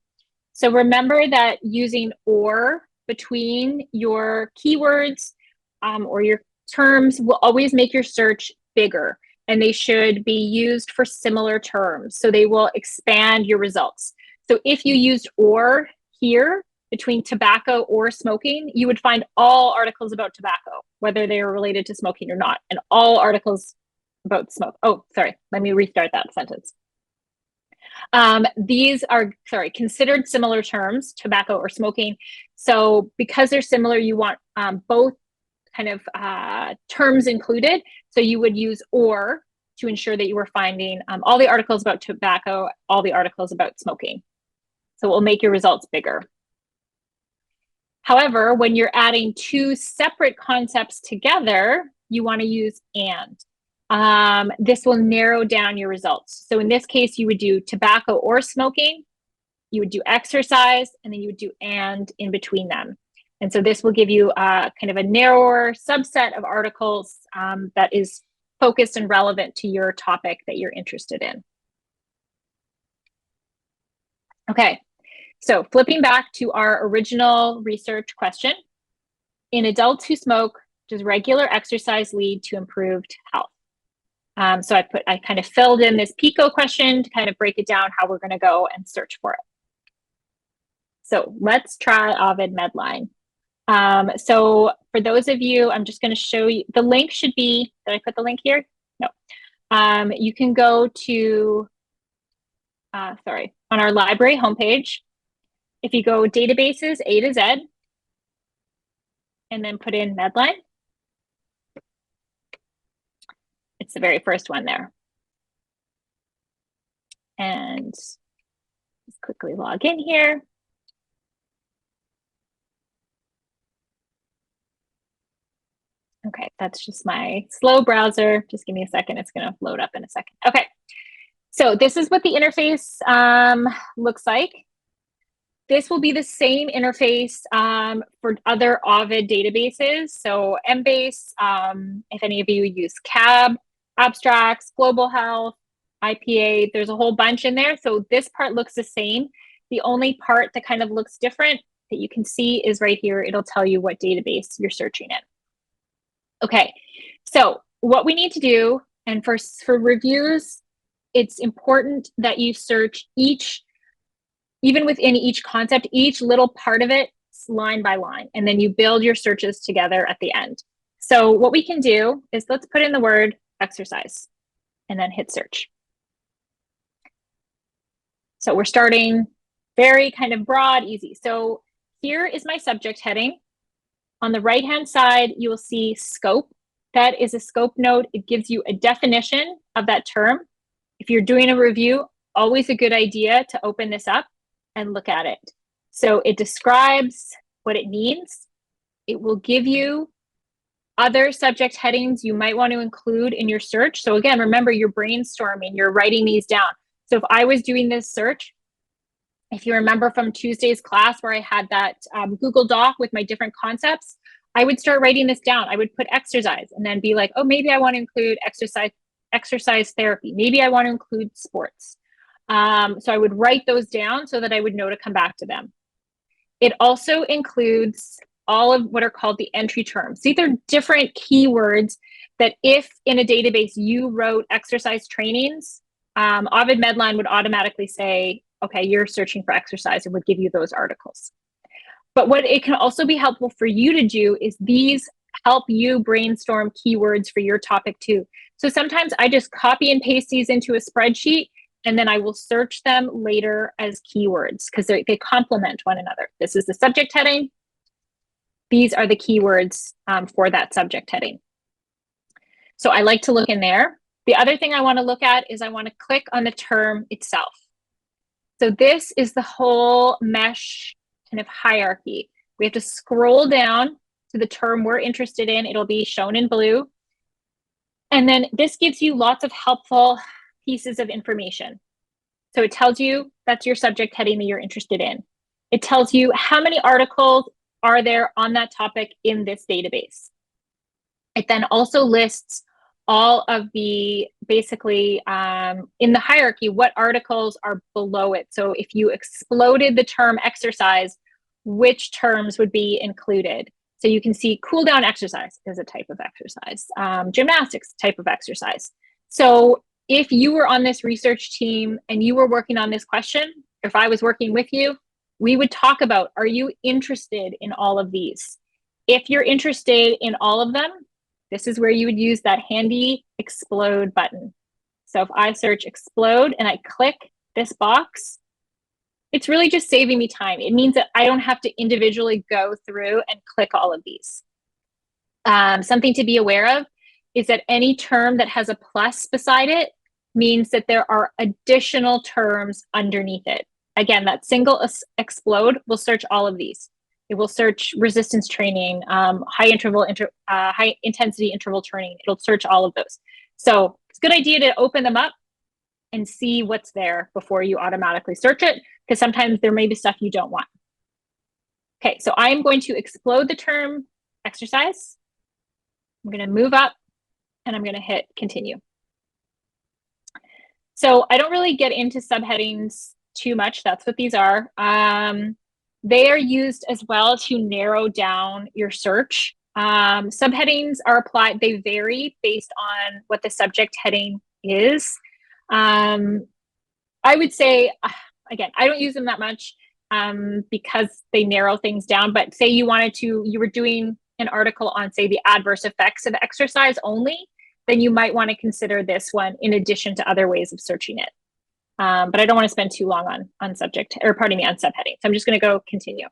So remember that using or between your keywords or your terms will always make your search bigger, and they should be used for similar terms. So they will expand your results. So if you used or here between tobacco or smoking, you would find all articles about tobacco, whether they are related to smoking or not, and all articles about smoke. Oh, sorry, let me restart that sentence. These are, considered similar terms, tobacco or smoking. So because they're similar, you want both kind of terms included. So you would use or to ensure that you were finding all the articles about tobacco, all the articles about smoking. So it will make your results bigger. However, when you're adding 2 separate concepts together, you want to use and. This will narrow down your results. So in this case, you would do tobacco or smoking, you would do exercise, and then you would do and in between them. And so this will give you kind of a narrower subset of articles that is focused and relevant to your topic that you're interested in. Okay, so flipping back to our original research question, in adults who smoke, does regular exercise lead to improved health? So I kind of filled in this PICO question to kind of break it down how we're going to go and search for it. So let's try Ovid MEDLINE. So for those of you, I'm just going to show you, the link should be, did I put the link here? No. You can go to, on our library homepage. If you go databases A to Z, and then put in MEDLINE, it's the very first one there. And let's quickly log in here. Okay, that's just my slow browser. Just give me a second. It's going to load up in a second. Okay, so this is what the interface looks like. This will be the same interface for other Ovid databases. So Embase, if any of you use CAB, abstracts, global health, IPA, there's a whole bunch in there. So this part looks the same. The only part that kind of looks different that you can see is right here. It'll tell you what database you're searching in. Okay, so what we need to do, and for reviews, it's important that you search each, even within each concept, each little part of it line by line, and then you build your searches together at the end. So what we can do is let's put in the word exercise and then hit search. So we're starting very kind of broad, easy. So here is my subject heading. On the right-hand side, you will see scope. That is a scope node. It gives you a definition of that term. If you're doing a review, always a good idea to open this up and look at it. So it describes what it means. It will give you other subject headings you might want to include in your search. So again, remember, you're brainstorming, you're writing these down. So if I was doing this search, if you remember from Tuesday's class where I had that Google Doc with my different concepts, I would start writing this down. I would put exercise and then be like, oh, maybe I want to include exercise therapy. Maybe I want to include sports. So I would write those down so that I would know to come back to them. It also includes all of what are called the entry terms. These are different keywords that if in a database you wrote exercise trainings, Ovid MEDLINE would automatically say, okay, you're searching for exercise, and would give you those articles. But what it can also be helpful for you to do is these help you brainstorm keywords for your topic too. So sometimes I just copy and paste these into a spreadsheet, and then I will search them later as keywords because they complement one another. This is the subject heading. These are the keywords for that subject heading. So I like to look in there. The other thing I want to look at is I want to click on the term itself. So this is the whole mesh kind of hierarchy. We have to scroll down to the term we're interested in. It'll be shown in blue. And then this gives you lots of helpful pieces of information. So it tells you that's your subject heading that you're interested in. It tells you how many articles are there on that topic in this database. It then also lists all of the, basically, in the hierarchy, what articles are below it. So if you exploded the term exercise, which terms would be included? So you can see cool down exercise is a type of exercise, gymnastics type of exercise. So if you were on this research team and you were working on this question, if I was working with you, we would talk about, are you interested in all of these? If you're interested in all of them, this is where you would use that handy explode button. So if I search explode and I click this box, it's really just saving me time. It means that I don't have to individually go through and click all of these. Something to be aware of is that any term that has a plus beside it means that there are additional terms underneath it. Again, that single explode will search all of these. It will search resistance training, high intensity interval training. It'll search all of those. So it's a good idea to open them up and see what's there before you automatically search it, because sometimes there may be stuff you don't want. Okay, so I'm going to explode the term exercise. I'm going to move up and I'm going to hit continue. So I don't really get into subheadings too much. That's what these are. They are used as well to narrow down your search. Subheadings are applied, they vary based on what the subject heading is. I would say, again, I don't use them that much because they narrow things down, but say you were doing an article on, say, the adverse effects of exercise only, then you might want to consider this one in addition to other ways of searching it. But I don't want to spend too long on subject, or pardon me, on subheading. So I'm just going to go continue.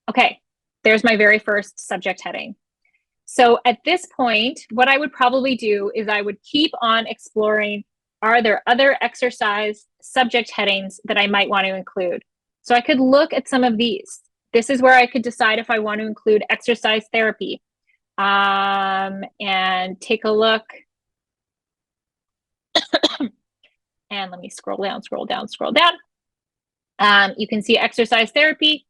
Okay, there's my very first subject heading. So at this point, what I would probably do is I would keep on exploring, are there other exercise subject headings that I might want to include? So I could look at some of these. This is where I could decide if I want to include exercise therapy, and take a look. And let me scroll down. You can see exercise therapy,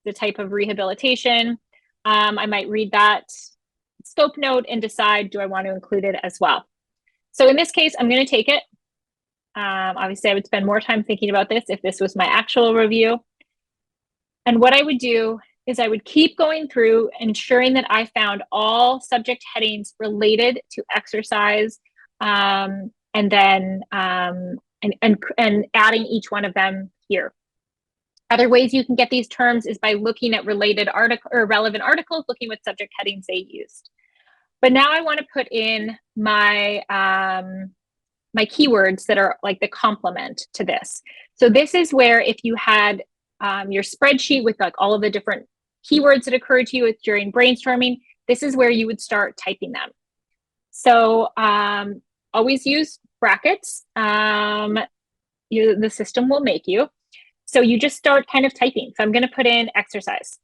the type of rehabilitation. I might read that scope note and decide, do I want to include it as well? So in this case, I'm going to take it. Obviously, I would spend more time thinking about this if this was my actual review. And what I would do is I would keep going through, ensuring that I found all subject headings related to exercise, and then and adding each one of them here. Other ways you can get these terms is by looking at related article or relevant articles, looking what subject headings they used. But now I want to put in my my keywords that are like the complement to this. So this is where if you had your spreadsheet with like all of the different keywords that occurred to you during brainstorming, this is where you would start typing them. So always use brackets. The system will make you. So you just start kind of typing. So I'm going to put in exercise.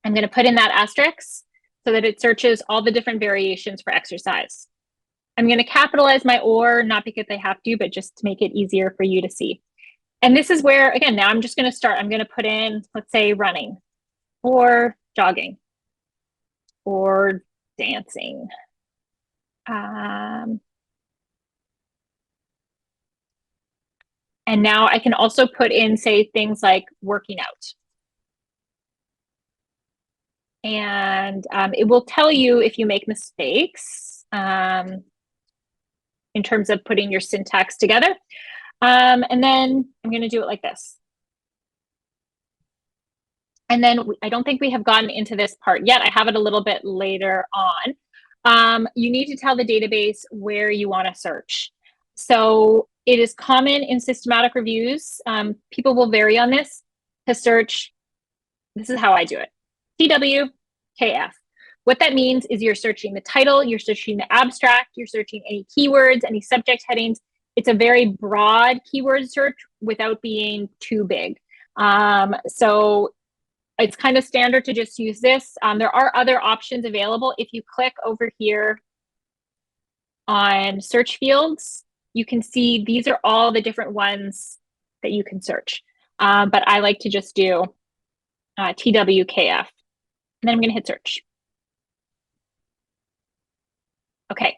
I'm going to put in that asterisk so that it searches all the different variations for exercise. I'm going to capitalize my or, not because I have to, but just to make it easier for you to see. And this is where, again, now I'm just going to start. I'm going to put in, let's say, running or jogging or dancing. And now I can also put in, say, things like working out. And it will tell you if you make mistakes in terms of putting your syntax together. And then I'm going to do it like this. And then I don't think we have gotten into this part yet. I have it a little bit later on. You need to tell the database where you want to search. So it is common in systematic reviews. People will vary on this to search. This is how I do it. TWKF. What that means is you're searching the title, you're searching the abstract, you're searching any keywords, any subject headings. It's a very broad keyword search without being too big. So it's kind of standard to just use this. There are other options available. If you click over here on search fields, you can see these are all the different ones that you can search. But I like to just do TWKF. And then I'm going to hit search. Okay.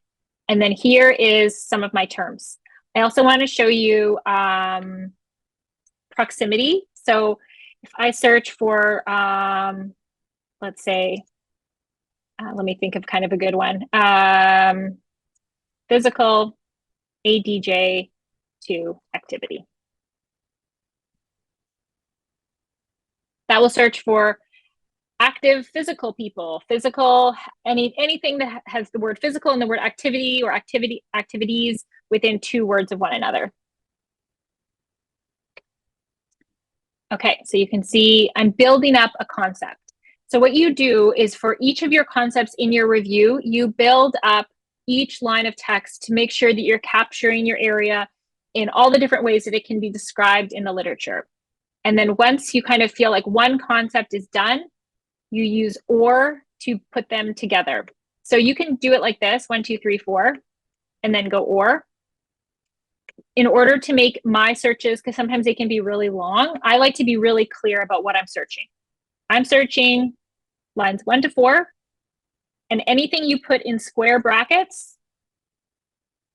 And then here is some of my terms. I also want to show you proximity. So if I search for, let's say, let me think of kind of a good one. Physical ADJ to activity. That will search for active physical people, physical, anything that has the word physical and the word activity or activities within 2 words of one another. Okay, so you can see I'm building up a concept. So what you do is for each of your concepts in your review, you build up each line of text to make sure that you're capturing your area in all the different ways that it can be described in the literature. And then once you kind of feel like one concept is done, you use or to put them together. So you can do it like this, 1, 2, 3, 4, and then go or. In order to make my searches, because sometimes they can be really long, I like to be really clear about what I'm searching. I'm searching lines 1 to 4, and anything you put in square brackets,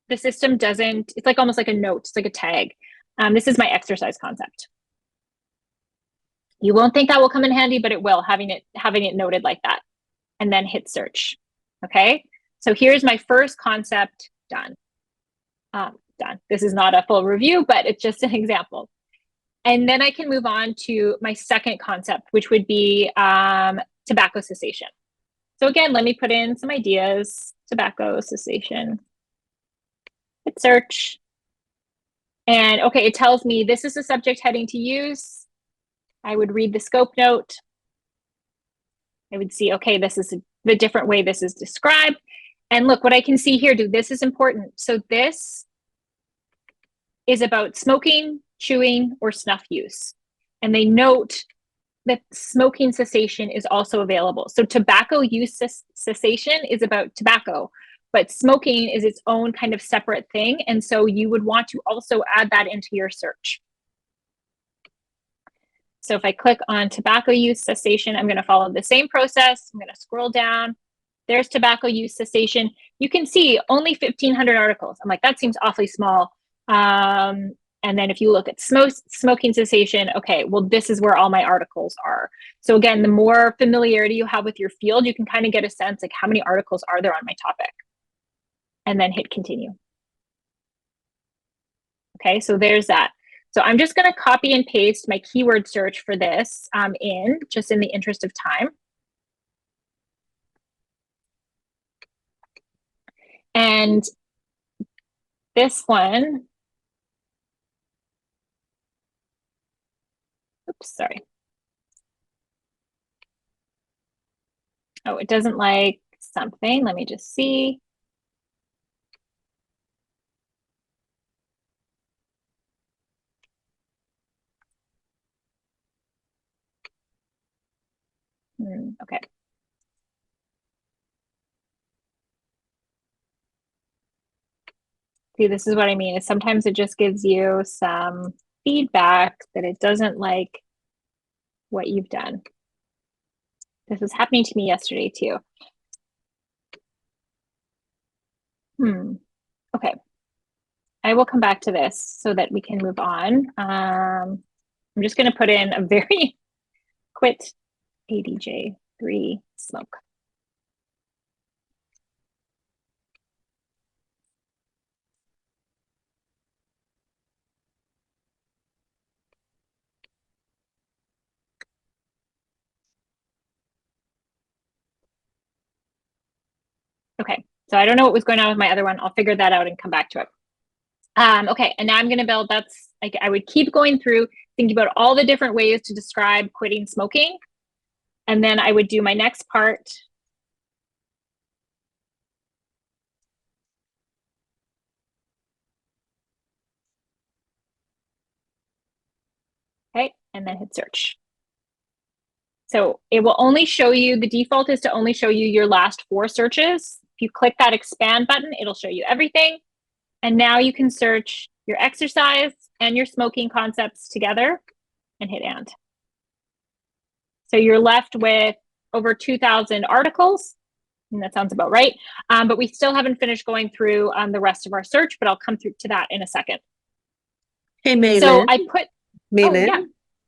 the system doesn't, it's like almost like a note, it's like a tag. This is my exercise concept. You won't think that will come in handy, but it will, having it noted like that. And then hit search. Okay, so here's my first concept done. Done. This is not a full review, but it's just an example. And then I can move on to my second concept, which would be tobacco cessation. So again, let me put in some ideas. Tobacco cessation. Hit search. And okay, it tells me this is the subject heading to use. I would read the scope note. I would see, okay, this is the different way this is described. And look, what I can see here, this is important. So this is about smoking, chewing, or snuff use. And they note that smoking cessation is also available. So tobacco use cessation is about tobacco, but smoking is its own kind of separate thing. And so you would want to also add that into your search. So if I click on tobacco use cessation, I'm going to follow the same process. I'm going to scroll down. There's tobacco use cessation. You can see only 1,500 articles. I'm like, that seems awfully small. And then if you look at smoking cessation, okay, well, this is where all my articles are. So again, the more familiarity you have with your field, you can kind of get a sense like how many articles are there on my topic, and then hit continue. Okay, so there's that. So I'm just going to copy and paste my keyword search for this just in the interest of time. And this one, oops, sorry. Oh, it doesn't like something. Let me just see. Okay. See, this is what I mean, is sometimes it just gives you some feedback that it doesn't like what you've done. This was happening to me yesterday too. Okay. I will come back to this so that we can move on. I'm just going to put in a very quit ADJ3 smoke. Okay, so I don't know what was going on with my other one. I'll figure that out and come back to it. Okay, and now I'm going to build, that's like, I would keep going through, thinking about all the different ways to describe quitting smoking. And then I would do my next part. Okay, and then hit search. So it will only show you, the default is to only show you your last 4 searches. If you click that expand button, it'll show you everything. And now you can search your exercise and your smoking concepts together and hit and. So you're left with over 2,000 articles. And that sounds about right. But we still haven't finished going through the rest of our search, but I'll come through to that in a second. Hey, Mê-Linh. So I put, Mê-Linh, yeah.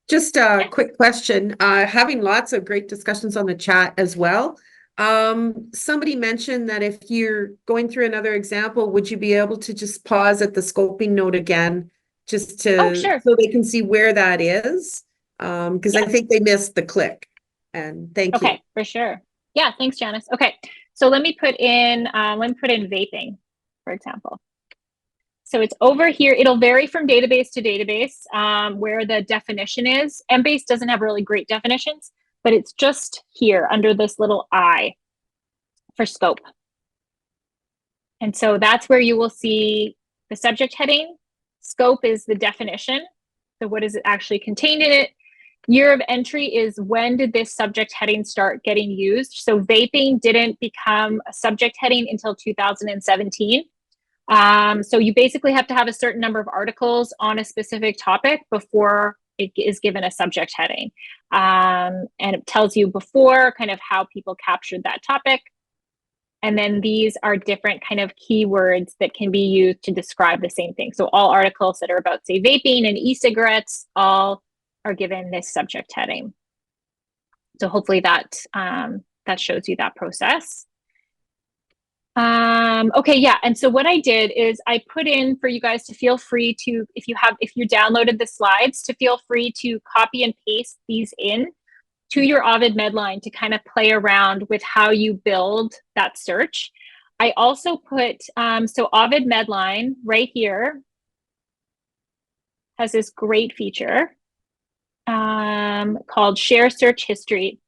just a quick question. Having lots of great discussions on the chat as well. Somebody mentioned that if you're going through another example, would you be able to just pause at the scoping note again, just to Sure. so they can see where that is? Because I think they missed the click. And thank you. Okay, for sure. Yeah, thanks, Janice. Okay, so let me put in vaping, for example. So it's over here. It'll vary from database to database where the definition is. Embase doesn't have really great definitions, but it's just here under this little I for scope. And so that's where you will see the subject heading. Scope is the definition. So what is it actually contained in it? Year of entry is when did this subject heading start getting used? So vaping didn't become a subject heading until 2017. So you basically have to have a certain number of articles on a specific topic before it is given a subject heading. And it tells you before kind of how people captured that topic. And then these are different kind of keywords that can be used to describe the same thing. So all articles that are about, say, vaping and e-cigarettes all are given this subject heading. So hopefully that shows you that process. Okay, yeah. And so what I did is I put in for you guys to feel free to, if you downloaded the slides, to feel free to copy and paste these in to your Ovid Medline to kind of play around with how you build that search. I also put, so Ovid Medline right here has this great feature called Share Search History.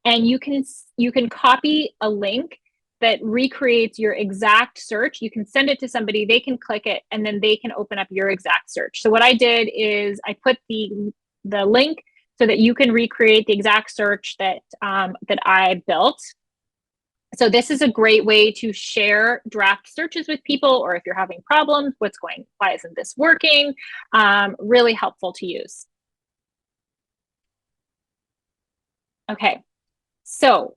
And you can copy a link that recreates your exact search. You can send it to somebody, they can click it, and then they can open up your exact search. So what I did is I put the link so that you can recreate the exact search that I built. So this is a great way to share draft searches with people, or if you're having problems, why isn't this working? Really helpful to use. Okay, so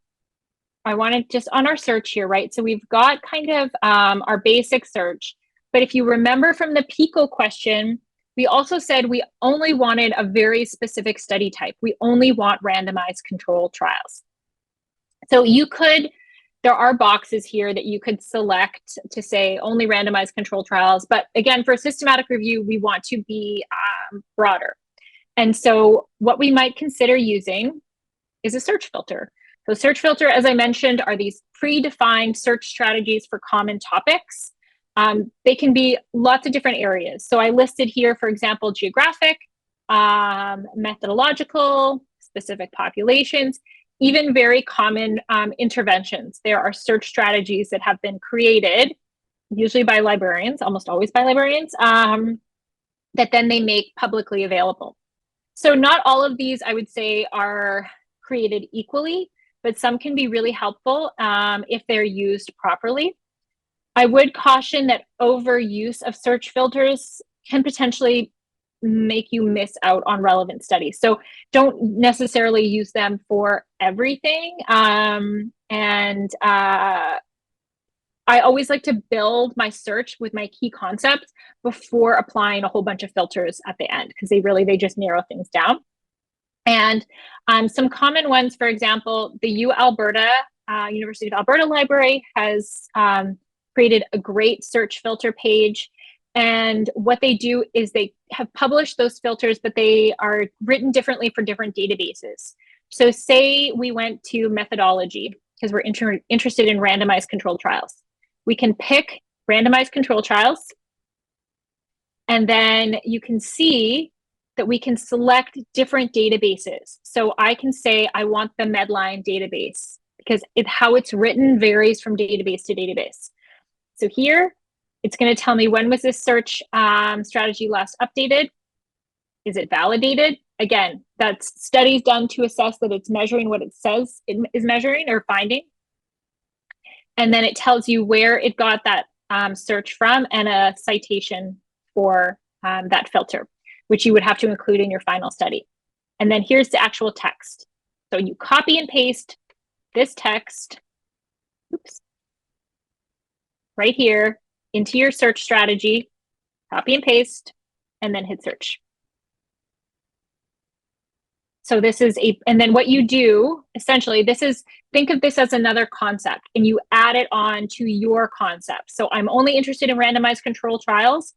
I want to just on our search here, right? So we've got kind of our basic search, but if you remember from the PICO question, we also said we only wanted a very specific study type. We only want randomized controlled trials. So there are boxes here that you could select to say only randomized controlled trials. But again, for a systematic review, we want to be broader. And so what we might consider using is a search filter. So search filter, as I mentioned, are these predefined search strategies for common topics. They can be lots of different areas. So I listed here, for example, geographic, methodological, specific populations, even very common interventions. There are search strategies that have been created, usually by librarians, almost always by librarians, that then they make publicly available. So not all of these, I would say, are created equally, but some can be really helpful if they're used properly. I would caution that overuse of search filters can potentially make you miss out on relevant studies. So don't necessarily use them for everything. I always like to build my search with my key concepts before applying a whole bunch of filters at the end, because they just narrow things down. And some common ones, for example, the University of Alberta Library has created a great search filter page. And what they do is they have published those filters, but they are written differently for different databases. So say we went to methodology because we're interested in randomized controlled trials. We can pick randomized controlled trials, and then you can see that we can select different databases. So I can say I want the MEDLINE database because how it's written varies from database to database. So here, it's going to tell me when was this search strategy last updated? Is it validated? Again, that's studies done to assess that it's measuring what it says it is measuring or finding. And then it tells you where it got that search from and a citation for that filter, which you would have to include in your final study. And then here's the actual text. So you copy and paste this text, right here into your search strategy, copy and paste, and then hit search. So this is and then what you do, essentially, think of this as another concept, and you add it on to your concept. So I'm only interested in randomized controlled trials.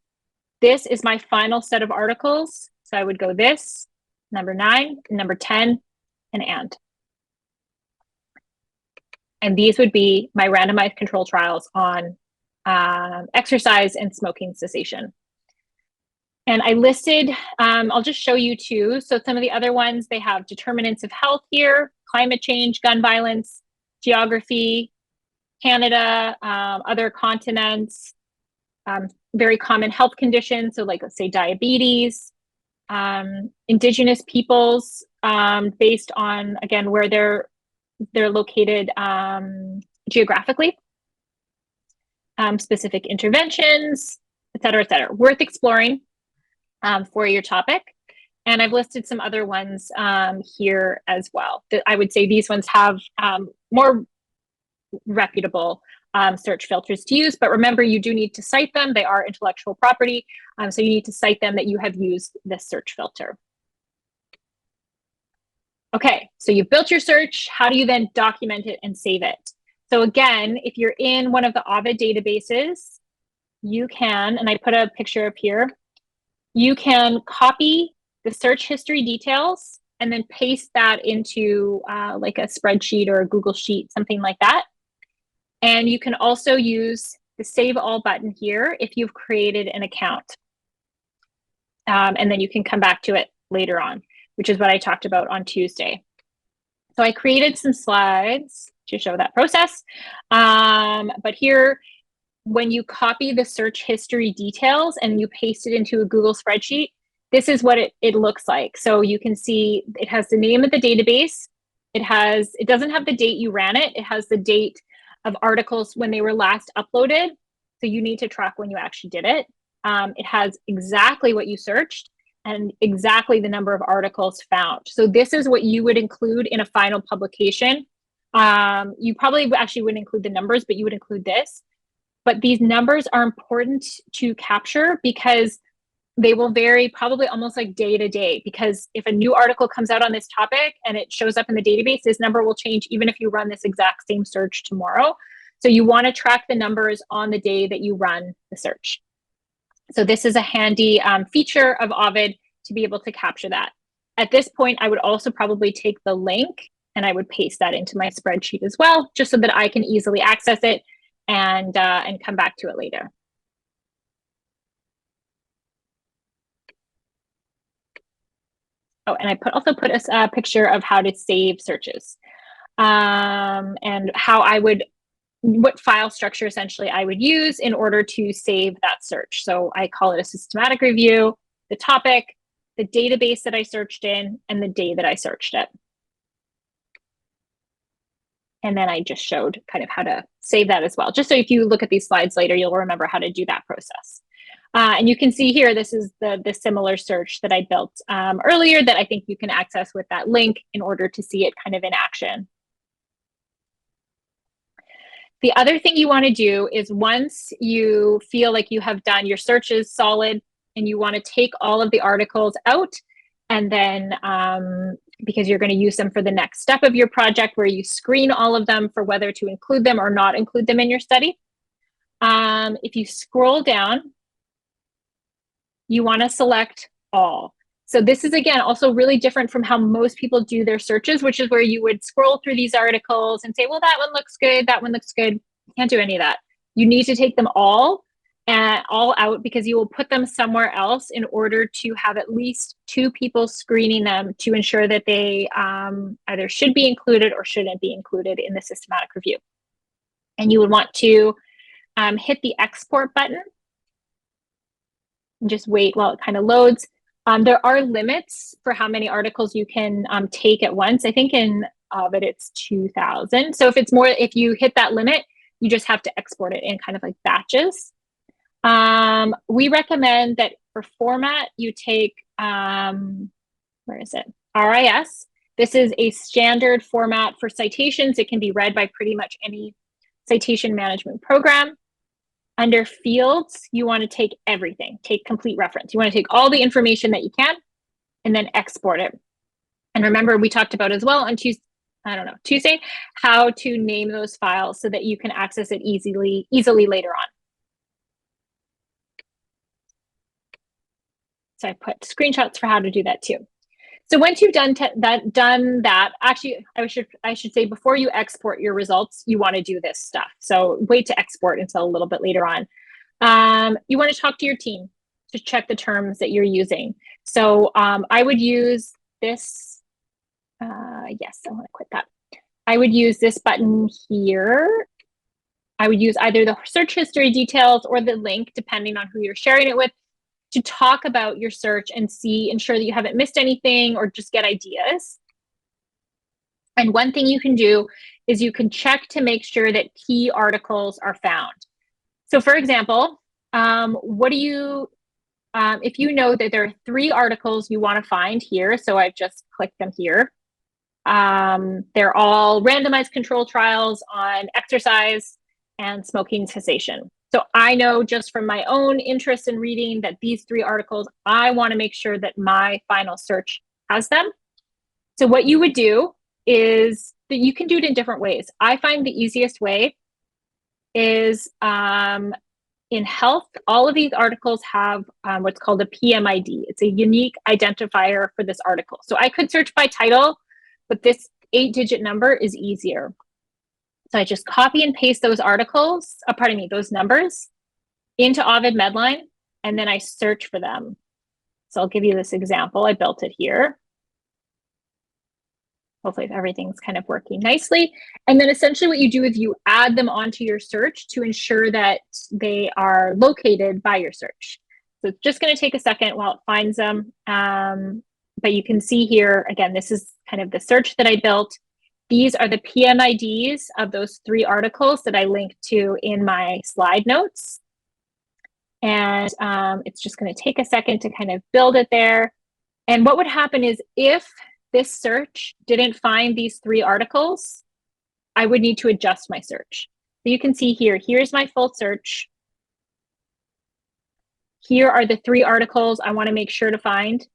This is my final set of articles. So I would go this, number 9, number 10, and. And these would be my randomized controlled trials on exercise and smoking cessation. And I listed, I'll just show you two. So some of the other ones, they have determinants of health here, climate change, gun violence, geography, Canada, other continents, very common health conditions. So like, let's say diabetes, Indigenous peoples, based on, again, where they're located geographically, specific interventions, et cetera, worth exploring for your topic. And I've listed some other ones here as well. I would say these ones have more reputable search filters to use, but remember, you do need to cite them. They are intellectual property, so you need to cite them that you have used this search filter. Okay, so you've built your search. How do you then document it and save it? So again, if you're in one of the Ovid databases, you can, and I put a picture up here, you can copy the search history details and then paste that into like a spreadsheet or a Google Sheet, something like that. And you can also use the Save All button here if you've created an account. And then you can come back to it later on, which is what I talked about on Tuesday. So I created some slides to show that process. But here, when you copy the search history details and you paste it into a Google spreadsheet, this is what it looks like. So you can see it has the name of the database. It doesn't have the date you ran it. It has the date of articles when they were last uploaded. So you need to track when you actually did it. It has exactly what you searched. and exactly the number of articles found. So this is what you would include in a final publication. You probably actually wouldn't include the numbers, but you would include this. But these numbers are important to capture because they will vary probably almost like day to day, because if a new article comes out on this topic and it shows up in the database, this number will change even if you run this exact same search tomorrow. So you want to track the numbers on the day that you run the search. So this is a handy feature of Ovid to be able to capture that. At this point, I would also probably take the link and I would paste that into my spreadsheet as well, just so that I can easily access it and come back to it later. Oh, and I also put a picture of how to save searches and how I would, what file structure essentially I would use in order to save that search. So I call it a systematic review, the topic, the database that I searched in, and the day that I searched it. And then I just showed kind of how to save that as well. Just so if you look at these slides later, you'll remember how to do that process. And you can see here, this is the similar search that I built earlier that I think you can access with that link in order to see it kind of in action. The other thing you want to do is once you feel like you have done your searches solid and you want to take all of the articles out, and then because you're going to use them for the next step of your project where you screen all of them for whether to include them or not include them in your study. If you scroll down, you want to select all. So this is, again, also really different from how most people do their searches, which is where you would scroll through these articles and say, well, that one looks good, that one looks good. You can't do any of that. You need to take them all out, because you will put them somewhere else in order to have at least 2 people screening them to ensure that they either should be included or shouldn't be included in the systematic review. And you would want to hit the export button and just wait while it kind of loads. There are limits for how many articles you can take at once. I think in Ovid it's 2,000. So if you hit that limit, you just have to export it in kind of like batches. We recommend that for format, you take, where is it? RIS. This is a standard format for citations. It can be read by pretty much any citation management program. Under fields, you want to take everything, take complete reference. You want to take all the information that you can and then export it. And remember, we talked about as well on Tuesday, how to name those files so that you can access it easily later on. So I put screenshots for how to do that too. So once you've done that, actually, I should say before you export your results, you want to do this stuff. So wait to export until a little bit later on. You want to talk to your team to check the terms that you're using. So I would use this. Yes, I want to quit that. I would use this button here. I would use either the search history details or the link, depending on who you're sharing it with, to talk about your search and ensure that you haven't missed anything or just get ideas. And one thing you can do is you can check to make sure that key articles are found. So for example, if you know that there are 3 articles you want to find here, so I've just clicked them here. They're all randomized control trials on exercise and smoking cessation. So I know just from my own interest in reading that these 3 articles, I want to make sure that my final search has them. So what you would do is that you can do it in different ways. I find the easiest way is in health, all of these articles have what's called a PMID. It's a unique identifier for this article. So I could search by title, but this 8-digit number is easier. So I just copy and paste those those numbers into Ovid MEDLINE, and then I search for them. So I'll give you this example. I built it here. Hopefully everything's kind of working nicely. And then essentially what you do is you add them onto your search to ensure that they are located by your search. So it's just going to take a second while it finds them. But you can see here, again, this is kind of the search that I built. These are the PMIDs of those 3 articles that I linked to in my slide notes. And it's just going to take a second to kind of build it there. And what would happen is if this search didn't find these 3 articles, I would need to adjust my search. So you can see here, here's my full search. Here are the 3 articles I want to make sure to find.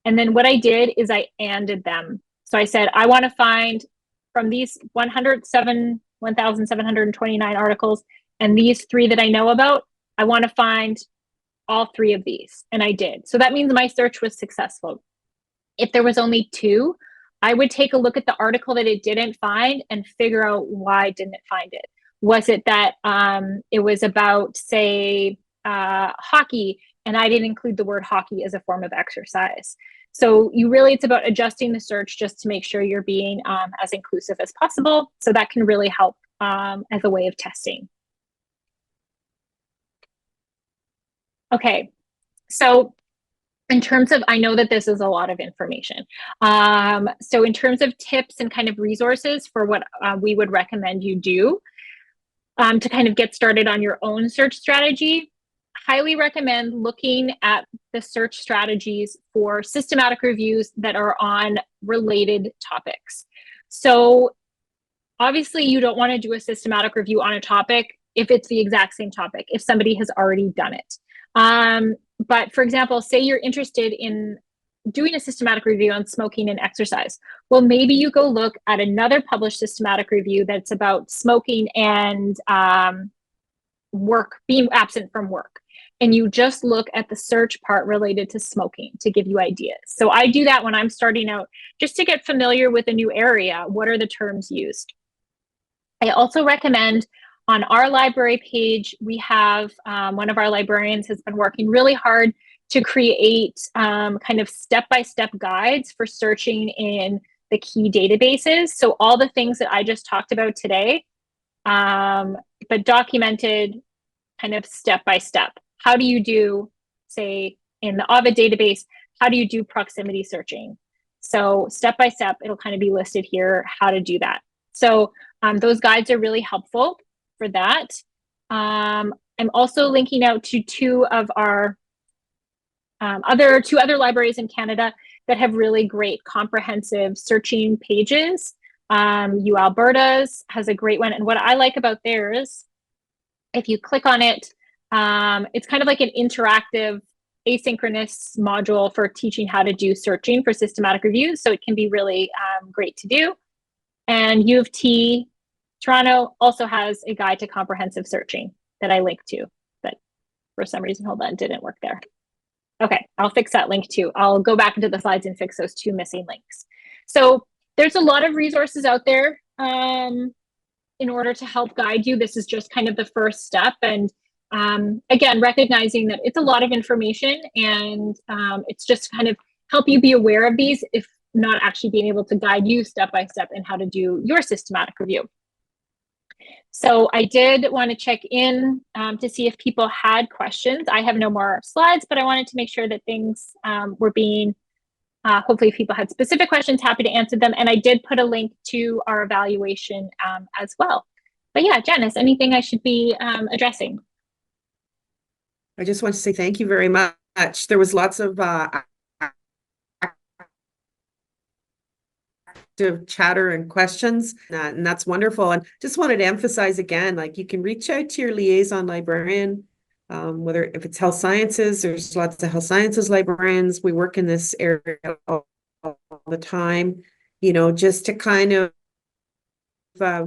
And then what I did is I ANDed them. So I said, I want to find from these 1,729 articles and these 3 that I know about, I want to find all 3 of these. And I did. So that means my search was successful. If there was only 2, I would take a look at the article that it didn't find and figure out why it didn't find it. Was it that it was about, say, hockey, and I didn't include the word hockey as a form of exercise? So it's about adjusting the search just to make sure you're being as inclusive as possible. So that can really help as a way of testing. Okay, so in terms of, I know that this is a lot of information. So in terms of tips and kind of resources for what we would recommend you do to kind of get started on your own search strategy, highly recommend looking at the search strategies for systematic reviews that are on related topics. So obviously you don't want to do a systematic review on a topic if it's the exact same topic, if somebody has already done it. But for example, say you're interested in doing a systematic review on smoking and exercise. Well, maybe you go look at another published systematic review that's about smoking and work, being absent from work. And you just look at the search part related to smoking to give you ideas. So I do that when I'm starting out, just to get familiar with a new area. What are the terms used? I also recommend on our library page, we have one of our librarians has been working really hard to create kind of step-by-step guides for searching in the key databases. So all the things that I just talked about today, but documented kind of step-by-step. How do you do, say, in the Ovid database, how do you do proximity searching? So step-by-step, it'll kind of be listed here, how to do that. So those guides are really helpful for that. I'm also linking out to 2 of our two other libraries in Canada that have really great comprehensive searching pages. Alberta's has a great one. And what I like about theirs, if you click on it, it's kind of like an interactive asynchronous module for teaching how to do searching for systematic reviews. So it can be really great to do. And U of T Toronto also has a guide to comprehensive searching that I linked to, but for some reason, hold on, didn't work there. Okay, I'll fix that link too. I'll go back into the slides and fix those 2 missing links. So there's a lot of resources out there in order to help guide you. This is just kind of the first step. And again, recognizing that it's a lot of information and it's just kind of help you be aware of these, if not actually being able to guide you step by step in how to do your systematic review. So I did want to check in to see if people had questions. I have no more slides, but I wanted to make sure that things were being, hopefully if people had specific questions, happy to answer them. And I did put a link to our evaluation as well. But yeah, Janice, anything I should be addressing? I just want to say thank you very much. There was lots of chatter and questions, and that's wonderful. And just wanted to emphasize again, like you can reach out to your liaison librarian, whether if it's health sciences, there's lots of health sciences librarians. We work in this area all the time, you know, just to kind of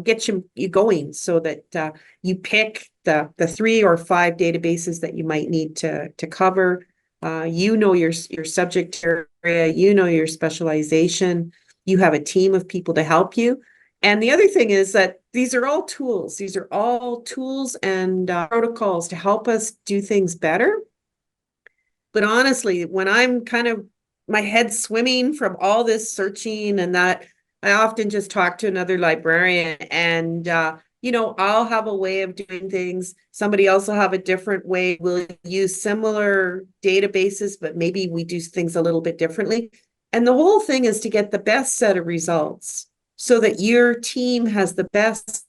get you going so that you pick the 3 or 5 databases that you might need to cover. You know your subject area, you know your specialization. You have a team of people to help you. And the other thing is that these are all tools. These are all tools and protocols to help us do things better. But honestly, when I'm kind of my head swimming from all this searching and that, I often just talk to another librarian and, you know, I'll have a way of doing things. Somebody else will have a different way. We'll use similar databases, but maybe we do things a little bit differently. And the whole thing is to get the best set of results so that your team has the best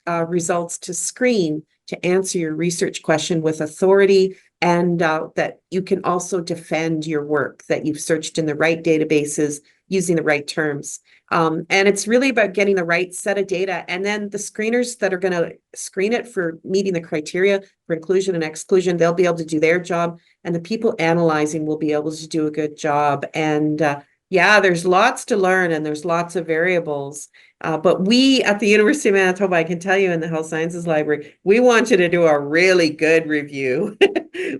results to screen to answer your research question with authority, and that you can also defend your work, that you've searched in the right databases using the right terms. And it's really about getting the right set of data. And then the screeners that are going to screen it for meeting the criteria for inclusion and exclusion, they'll be able to do their job. And the people analyzing will be able to do a good job. And yeah, there's lots to learn and there's lots of variables. But we at the University of Manitoba, I can tell you in the Health Sciences Library, we want you to do a really good review.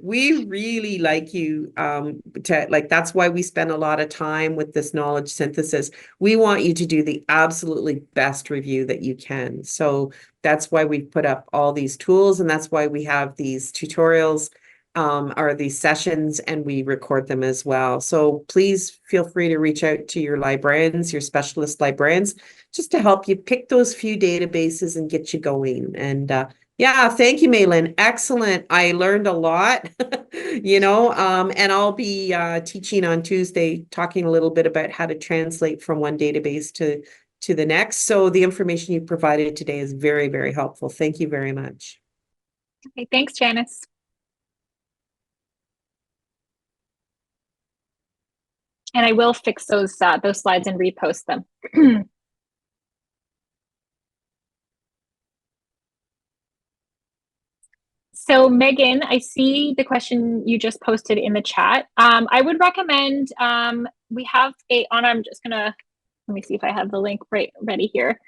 We really like you that's why we spend a lot of time with this knowledge synthesis. We want you to do the absolutely best review that you can. So that's why we put up all these tools, and that's why we have these tutorials or these sessions, and we record them as well. So please feel free to reach out to your librarians, your specialist librarians, just to help you pick those few databases and get you going. And yeah, thank you, Mê-Linh. Excellent. I learned a lot, and I'll be teaching on Tuesday, talking a little bit about how to translate from one database to the next. So the information you provided today is very, very helpful. Thank you very much. Okay, thanks, Janice. And I will fix those slides and repost them. So Megan, I see the question you just posted in the chat. I would recommend, we have I'm just gonna, let me see if I have the link ready here.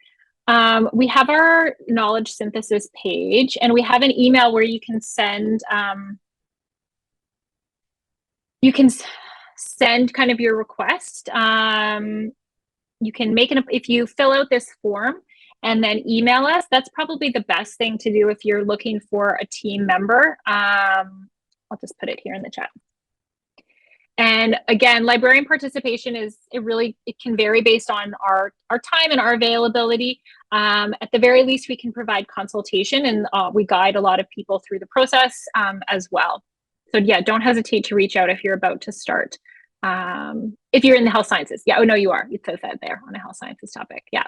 We have our knowledge synthesis page, and we have an email where you can send, kind of your request. You can make if you fill out this form and then email us, that's probably the best thing to do if you're looking for a team member. I'll just put it here in the chat. And again, librarian participation it can vary based on our time and our availability. At the very least, we can provide consultation, and we guide a lot of people through the process as well. So yeah, don't hesitate to reach out if you're about to start. If you're in the health sciences. Yeah, oh no, you are. It says that there on a health sciences topic. Yeah.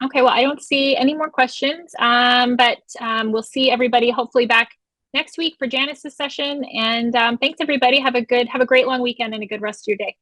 Okay, well, I don't see any more questions, but we'll see everybody hopefully back next week for Janice's session. And thanks everybody. Have a great long weekend and a good rest of your day.